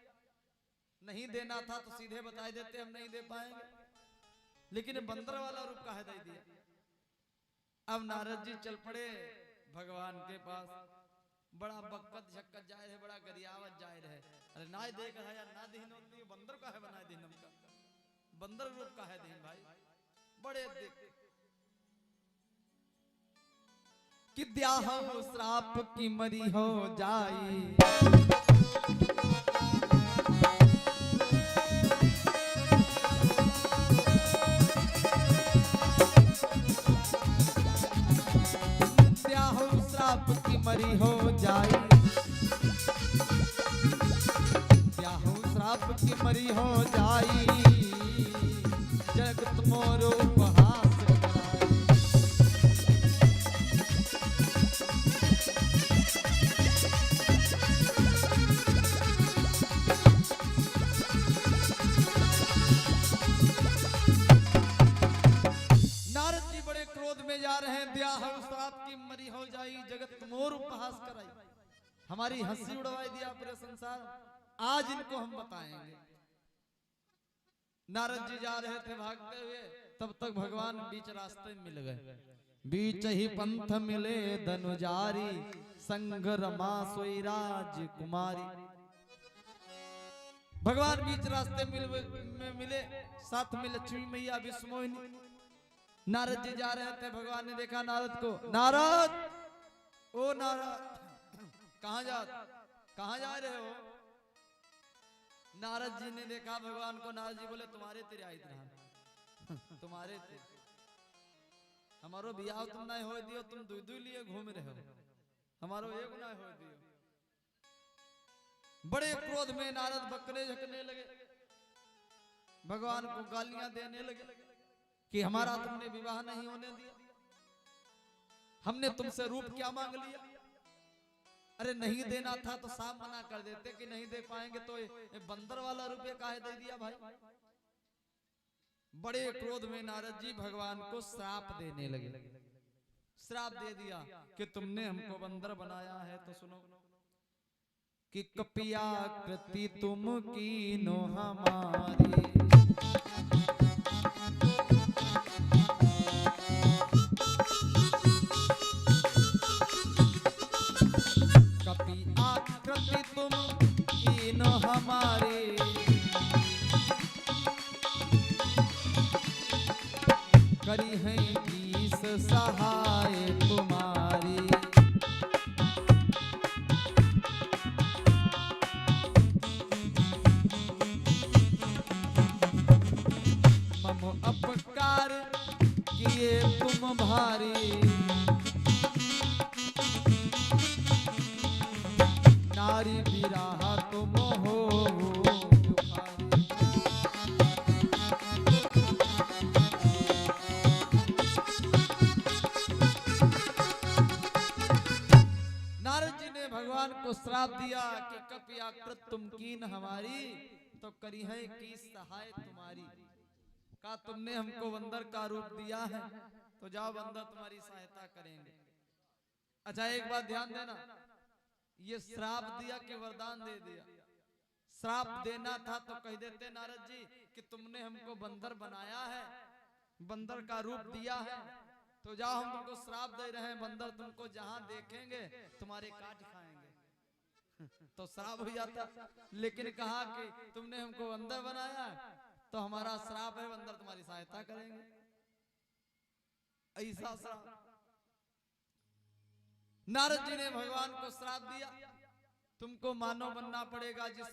नहीं देना था तो सीधे बता देते हम नहीं दे पाएंगे, लेकिन ये बंदर वाला रूप का है दे दिया। अब नारद जी चल पड़े भगवान के पास, बड़ा बक्कत झक्कत जाए है, बड़ा गरियावत जाए है। अरे ना देख है या ना दीन बंदर का है बनाए दीन का, बंदर रूप का है दीन भाई, बड़े देख कि द्याह हो श्राप की मरी हो जाई। द्याह हो श्राप की मरी हो जाई, द्याह हो श्राप की मरी हो जाई, जगत मोर उपहास जा रहे हैं। द्या हो श्राप की मरी हो जाई, जगत मोर उपहास कराई, हमारी हंसी उड़वाई दिया पूरे संसार, आज इनको हम बताएंगे। नारद जी जा रहे थे भागते हुए, तब तक भगवान बीच रास्ते में मिल गए। बीच ही पंथ मिले धनुजारी, संग रमा सोई राजकुमारी। भगवान बीच रास्ते में मिले, साथ में लक्ष्मी मैया विष्णु। नारद जी जा रहे थे, भगवान ने देखा नारद को, नारद ओ नारद कहां जा रहे हो। नारद जी ने देखा भगवान को, नारद जी बोले तुम्हारे तेरे आई तुम्हारे तेरे हमारो बियाह तुम ना हो दियो, तुम दुई लिए घूम रहे हो, हमारो एक ना हो दियो। बड़े क्रोध में नारद बकरे झकने लगे, भगवान को गालियां देने लगे कि हमारा तुमने विवाह नहीं होने दिया, हमने तुमसे रूप क्या मांग लिया। अरे नहीं देना था तो साफ मना कर देते कि नहीं दे पाएंगे, तो ये बंदर वाला रुपये काहे दे दिया भाई। बड़े क्रोध में नारद जी भगवान को श्राप देने लगे। श्राप दे दिया कि तुमने हमको बंदर बनाया है तो सुनो कि कपिया कृति तुम कीनो हमारी, तुम कीन हमारे, करी है कीस सहाय तुम्हारी। मम अपकार किए तुम भारी, नारी बिराह तुम हो नारद जी ने भगवान को श्राप दिया कि कपियाकृत तुम कीन हमारी, तो करी है की सहाय तुम्हारी। का तुमने हमको बंदर का रूप दिया है, तो जाओ बंदर तुम्हारी सहायता करेंगे। अच्छा एक बात ध्यान देना, ये श्राप दिया कि वरदान दे दिया। श्राप देना था तो कह देते नारद जी कि तुमने हमको बंदर बनाया है, बंदर का रूप दिया है, तो जाओ हम तुमको श्राप दे रहे हैं, बंदर तुमको जहां देखेंगे तुम्हारे काट खाएंगे तो श्राप हो जाता। लेकिन कहा कि तुमने हमको बंदर बनाया तो हमारा श्राप है, बंदर तुम्हारी सहायता करेंगे। ऐसा श्राप नारद जी ने भगवान को श्राप दिया, तुमको मानव बनना पड़ेगा, जिस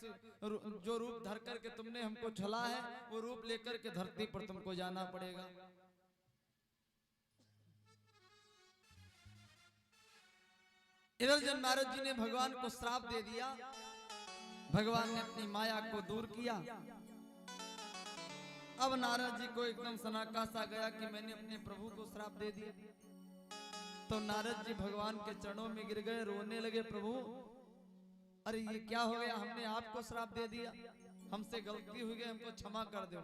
जो रूप धर करके तुमने हमको छला है वो रूप लेकर के धरती पर तुमको जाना पड़ेगा। इधर जब नारद जी ने भगवान को श्राप दे दिया, भगवान ने अपनी माया को दूर किया। अब नारद जी को एकदम सनाका सा गया कि मैंने अपने प्रभु को श्राप दे दिया। तो नारद जी भगवान के चरणों में गिर गए, रोने लगे, प्रभु अरे ये क्या हो गया, हमने आपको श्राप दे दिया, हमसे गलती हुई गई, हमको क्षमा कर दो।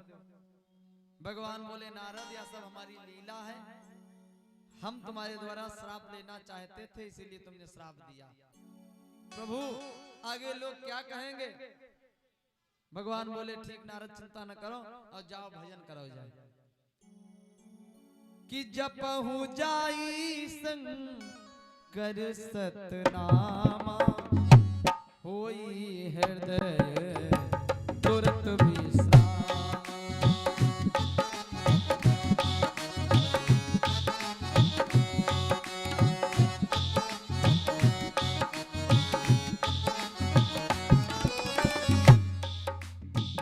भगवान बोले, नारद यह सब हमारी लीला है, हम तुम्हारे द्वारा श्राप लेना चाहते थे इसीलिए तुमने श्राप दिया। प्रभु आगे लोग क्या कहेंगे? भगवान बोले, ठीक नारद चिंता न करो और जाओ भजन करो जाए। कि जपहु जाई शंकर सतनामा, होई हृदय तुरत विश्राम।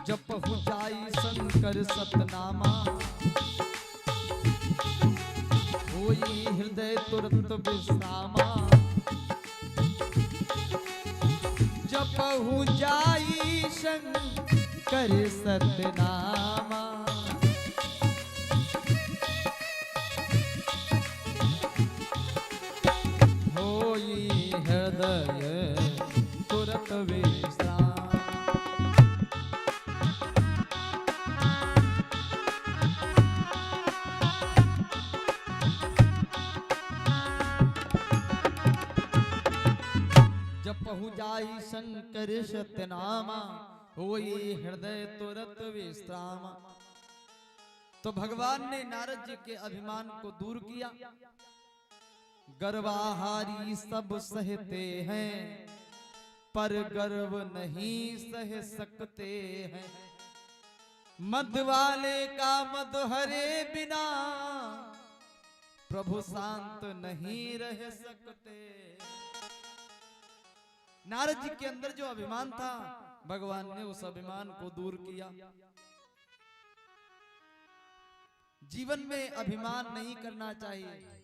जपहु जाई शंकर सतनामा, होई हृदय तुरत विश्रामा। जपहु जाई शंकर सतनामा, होई हृदय तुरत विश्राम। जपहु जाई शंकर सतनामा, होई हृदय तुरत विश्राम। तो भगवान ने नारद जी के अभिमान को दूर किया। गर्वाहारी सब सहते हैं, पर गर्व नहीं सह सकते हैं। मद वाले का मद हरे बिना, प्रभु शांत नहीं रह सकते। नारद जी के अंदर जो अभिमान था, भगवान ने उस अभिमान को दूर किया। जीवन में अभिमान नहीं करना चाहिए।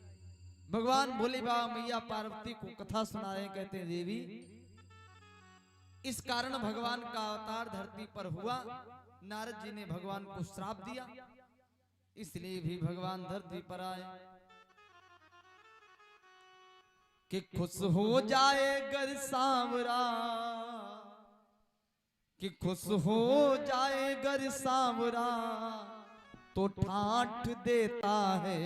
भगवान भोले बाबा मैया पार्वती को कथा सुनाए, कहते हैं देवी इस कारण भगवान का अवतार धरती पर हुआ। नारद जी ने भगवान को श्राप दिया, इसलिए भी भगवान धरती पर आए कि खुश हो जाए गर सांवरा, कि खुश हो जाए गर सांवरा, तो ठाठ देता है।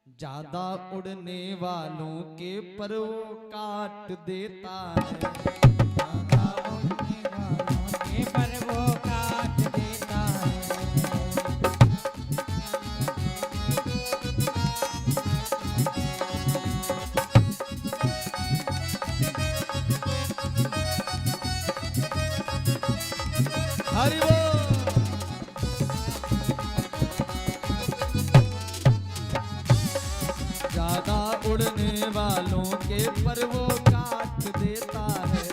ज्यादा उड़ने वालों के पर वो काट देता है।
ज्यादा उड़ने वालों के पर वो काट देता है।
हरि बोल। ज्यादा उड़ने वालों के पर वो काट देता है।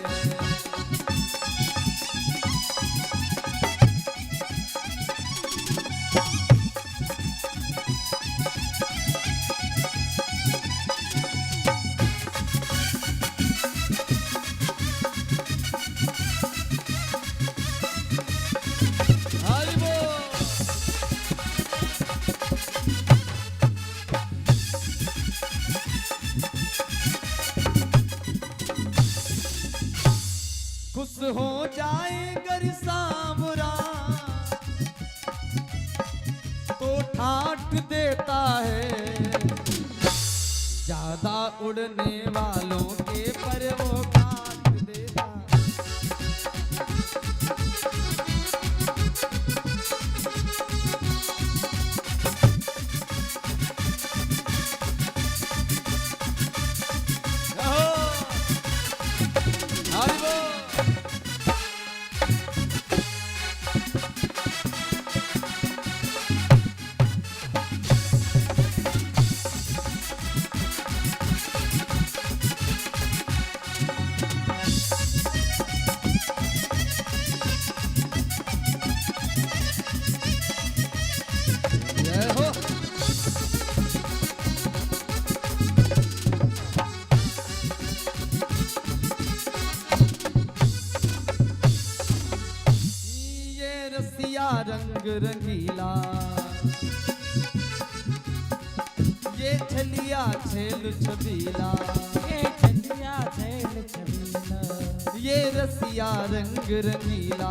हरि बोल। खुश हो जाए गर सांवरा, तो ठाठ देता है। ज्यादा उड़ने वालों के पर वो काट देता है। हरि बोल। जय हो। ये रसिया रंग रंगीला, ये थे छलिया छेल छबीला,
ये छलिया छैल छबीला,
ये रसिया रंग रंगीला,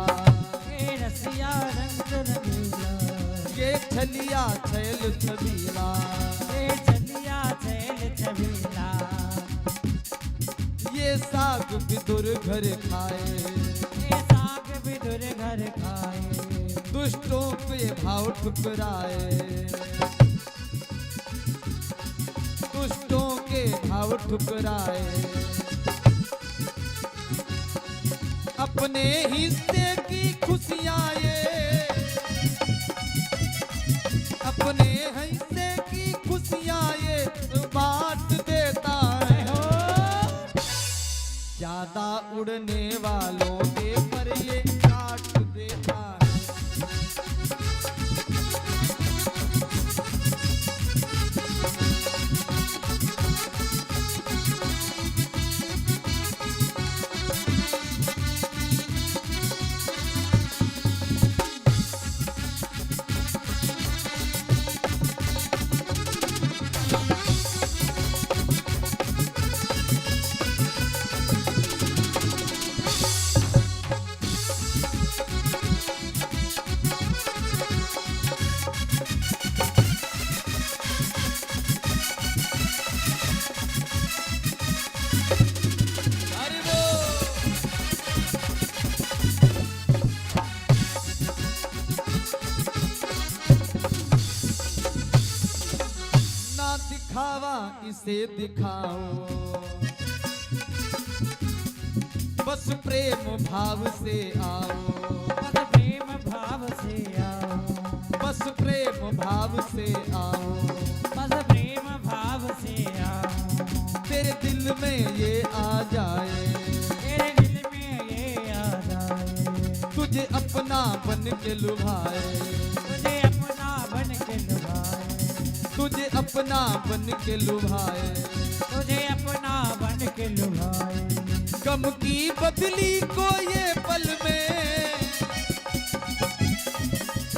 ये रसिया रंग रंगीला,
ये छलिया छेल छबीला,
ये छलिया छैल छबीला,
ये साग विदुर घर खाए,
ये साग विदुर घर खाए,
दुष्टों पे भाव ठुकराए, दुष्टों के भाव ठुकराए, अपने हिस्से की खुशियां ये, अपने हिस्से की खुशियां ये बांट देता है। ज्यादा उड़ने वालों के पर ये काट देता है। दिखावा इसे दिखाओ, बस प्रेम भाव से आओ,
बस प्रेम भाव से आओ,
बस प्रेम भाव से आओ,
बस प्रेम भाव से आओ,
तेरे दिल में ये आ जाए,
तेरे दिल में ये आ जाए,
तुझे अपना बन के लुभाए,
तुझे अपना बन के लुभाए,
तुझे अपना बन के लुभाए,
तुझे अपना बन के लुभाए,
गम की बदली को ये पल में,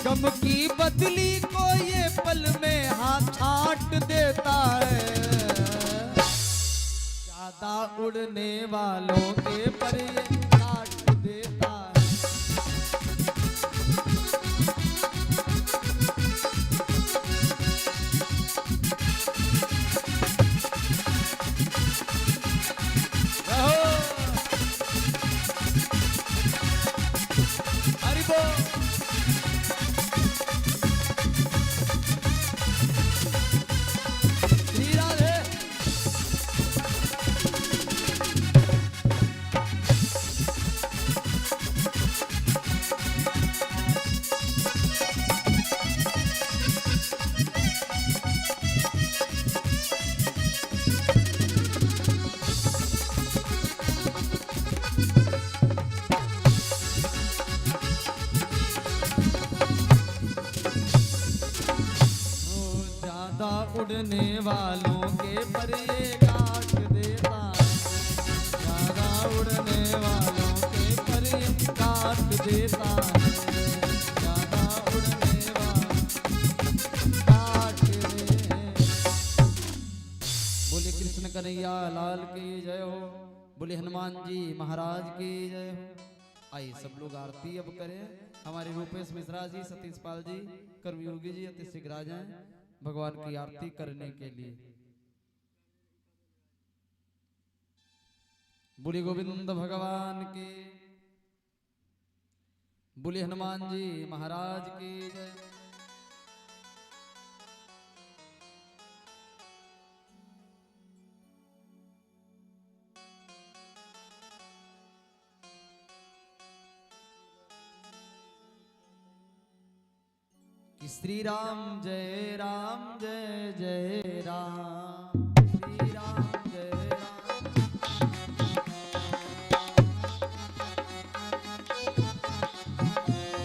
गम की बदली को ये पल में हाथ छाट देता है। ज्यादा उड़ने वालों के पर ये काट देता है। उड़ने वालों के पर ये काट देता है। ज्यादा उड़ने वालों के पर ये काट देता है। ज्यादा उड़ने वालों काट दे। बोले कृष्ण कन्हैया लाल की जय हो। बोले हनुमान जी महाराज की जय हो। आइए सब लोग आरती अब करें। हमारे रूपेश मिश्रा जी, सतीश पाल जी, कर्मयोगी जी अति शीघ्र आ जाएं भगवान की आरती करने के लिए। बोले गोविंद भगवान की, बोले हनुमान जी महाराज की जय। श्री राम जय जय राम, श्री राम जय राम।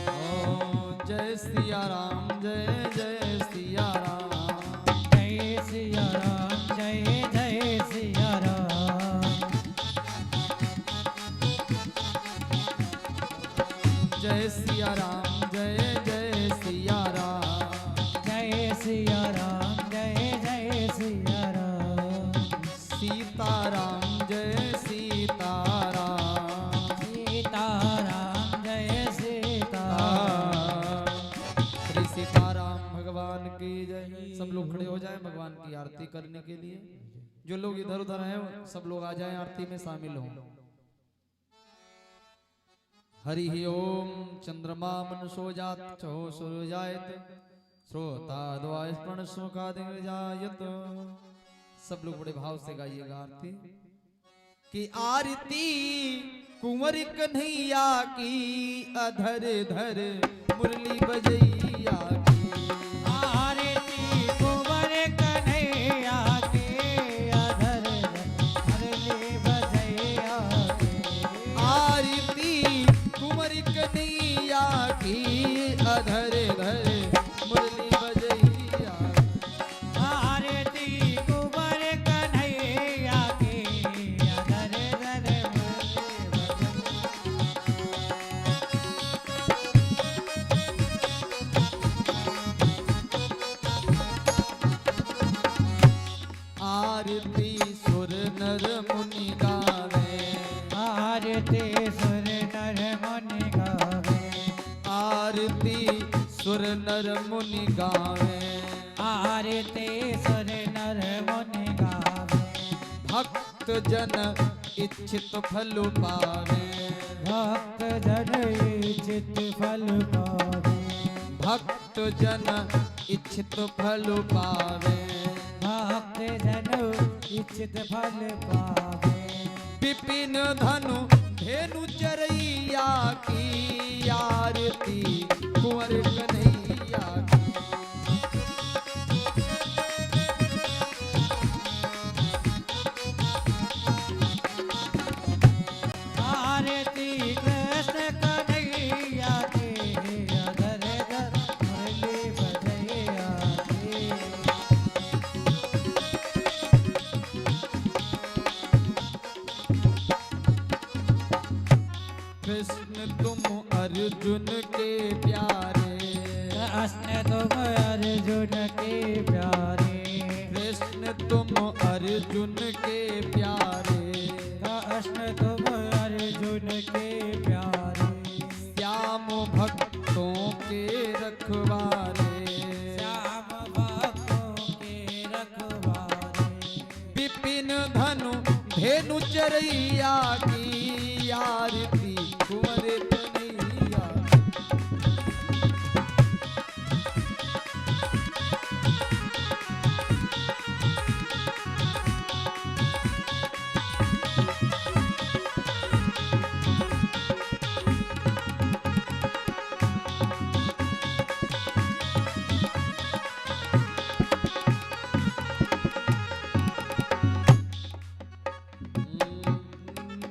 ओ जय सिया राम जय जय सिया राम,
जय सिया राम जय जय सिया राम,
जय सिया राम जय जय सिया राम,
जय सिया राम जय जय सिया
सीताराम
सीताराम जय सीताराम।
श्री सीताराम भगवान की जय। सब लोग खड़े हो जाएं भगवान की आरती करने के लिए। जो लोग इधर उधर हैं सब लोग आ जाएं, आरती में शामिल हों। हरि ओम चंद्रमा मनसो जात चो सूर्यायत श्रोता द्वास्पण सुखादिजायत। सब लोग बड़े भाव से गाइएगा आरती कि आरती कुंवर कन्हैया की अधर धर मुरली बजैया की।
आरती कुंवर कन्हैया के अधर मुरली बजैया के।
आरती कुंवर कन्हैया की अधर धर मुरली बजैया।
आरती कुंवर कन्हैया के अधर धर मुरली
आरती सुर नर मुनि गावे।
आरती सुर नर मुनि गावे।
आरती सुर नर मुनि गावे।
आरती सुर नर मुनि गावे।
भक्त जन इच्छित फल पावे।
भक्त जन इच्छित फल पावे।
भक्त जन इच्छित फल पावे।
भक्त जन इच्छित फल पावे।
विपिन धनु धेनु चरैया की आरती कुंवर कन्हैया की।
आरती कृष्ण कन्हैया के अधर धर मुरली बजैया के।
कृष्ण तुम अर्जुन के प्यारे।
कृष्ण तुम अर्जुन के प्यारे।
कृष्ण तुम अर्जुन के प्यारे।
कृष्ण तुम अर्जुन के प्यारे।
श्याम भक्तों के रखवारे।
श्याम भक्तों के रखवारे।
विपिन धनु धेनु चरैया की आरती कुंवर कन्हैया।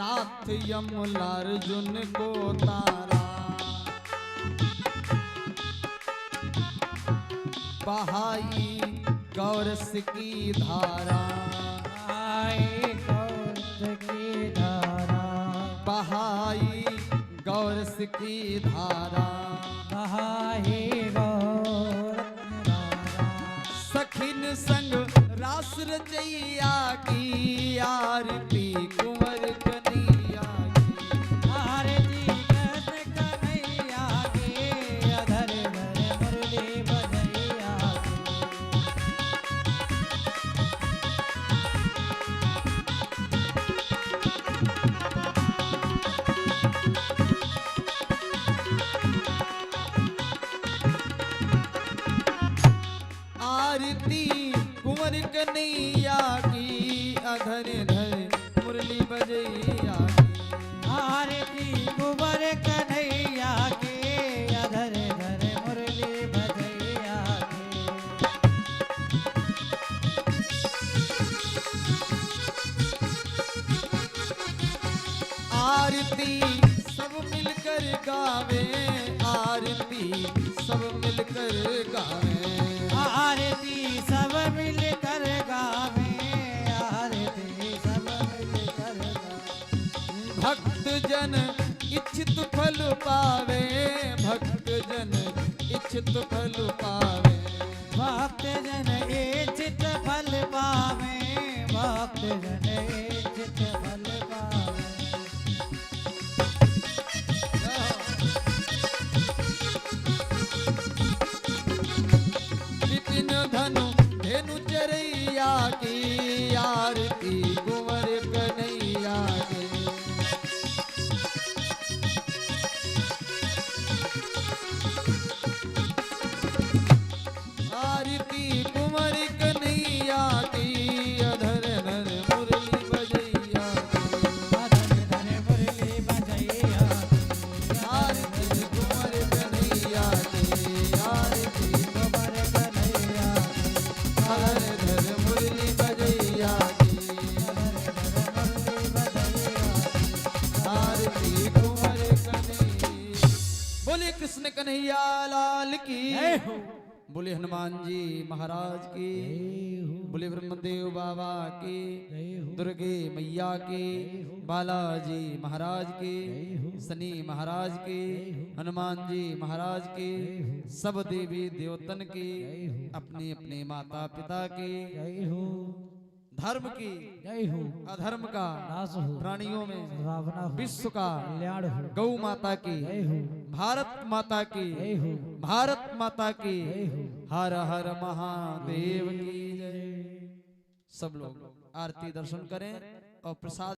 नाथ यमलार्जुन को तारा। बहाई गौरस की धारा।
आए गौरस की धारा।
बहाई गौरस की धारा।
बहाए गौरस धारा।
सखिन संग रास रचैया की आरती कुंवर कन्हैया की।
आरती कृष्ण कन्हैया के अधर धर मुरली बजैया के।
आरती कुंवर कन्हैया की अधर धर मुरली बजैया की।
आरती कुंवर कन्हैया के अधर धर मुरली बजैया के।
आरती सब मिलकर गावे। आरती सब मिलकर गावे।
आरती सब मिलकर गावे। आरती सब मिलकर गावे।
भक्त जन इच्छित फल पावे। भक्त जन इच्छित फल पावे।
भक्त जन इच्छित फल पावे। भक्त जन इच्छित फल पावे।
कृष्ण कन्हैया लाल की
जय हो
बोले हनुमान जी महाराज की
जय हो
बोले ब्रह्मदेव बाबा की
जय हो
दुर्गे मैया की बालाजी महाराज की शनि महाराज की हनुमान जी महाराज की सब देवी देवतन की अपने अपने माता पिता की
जय हो
धर्म की
जय हो
अधर्म का
नाश हो
प्राणियों में
रावणा हो
विश्व का
कल्याण हो
गौ माता की
जय हो
भारत माता की
जय हो
भारत माता की
जय हो
हर हर महादेव की जय। सब लोग आरती दर्शन करें और प्रसाद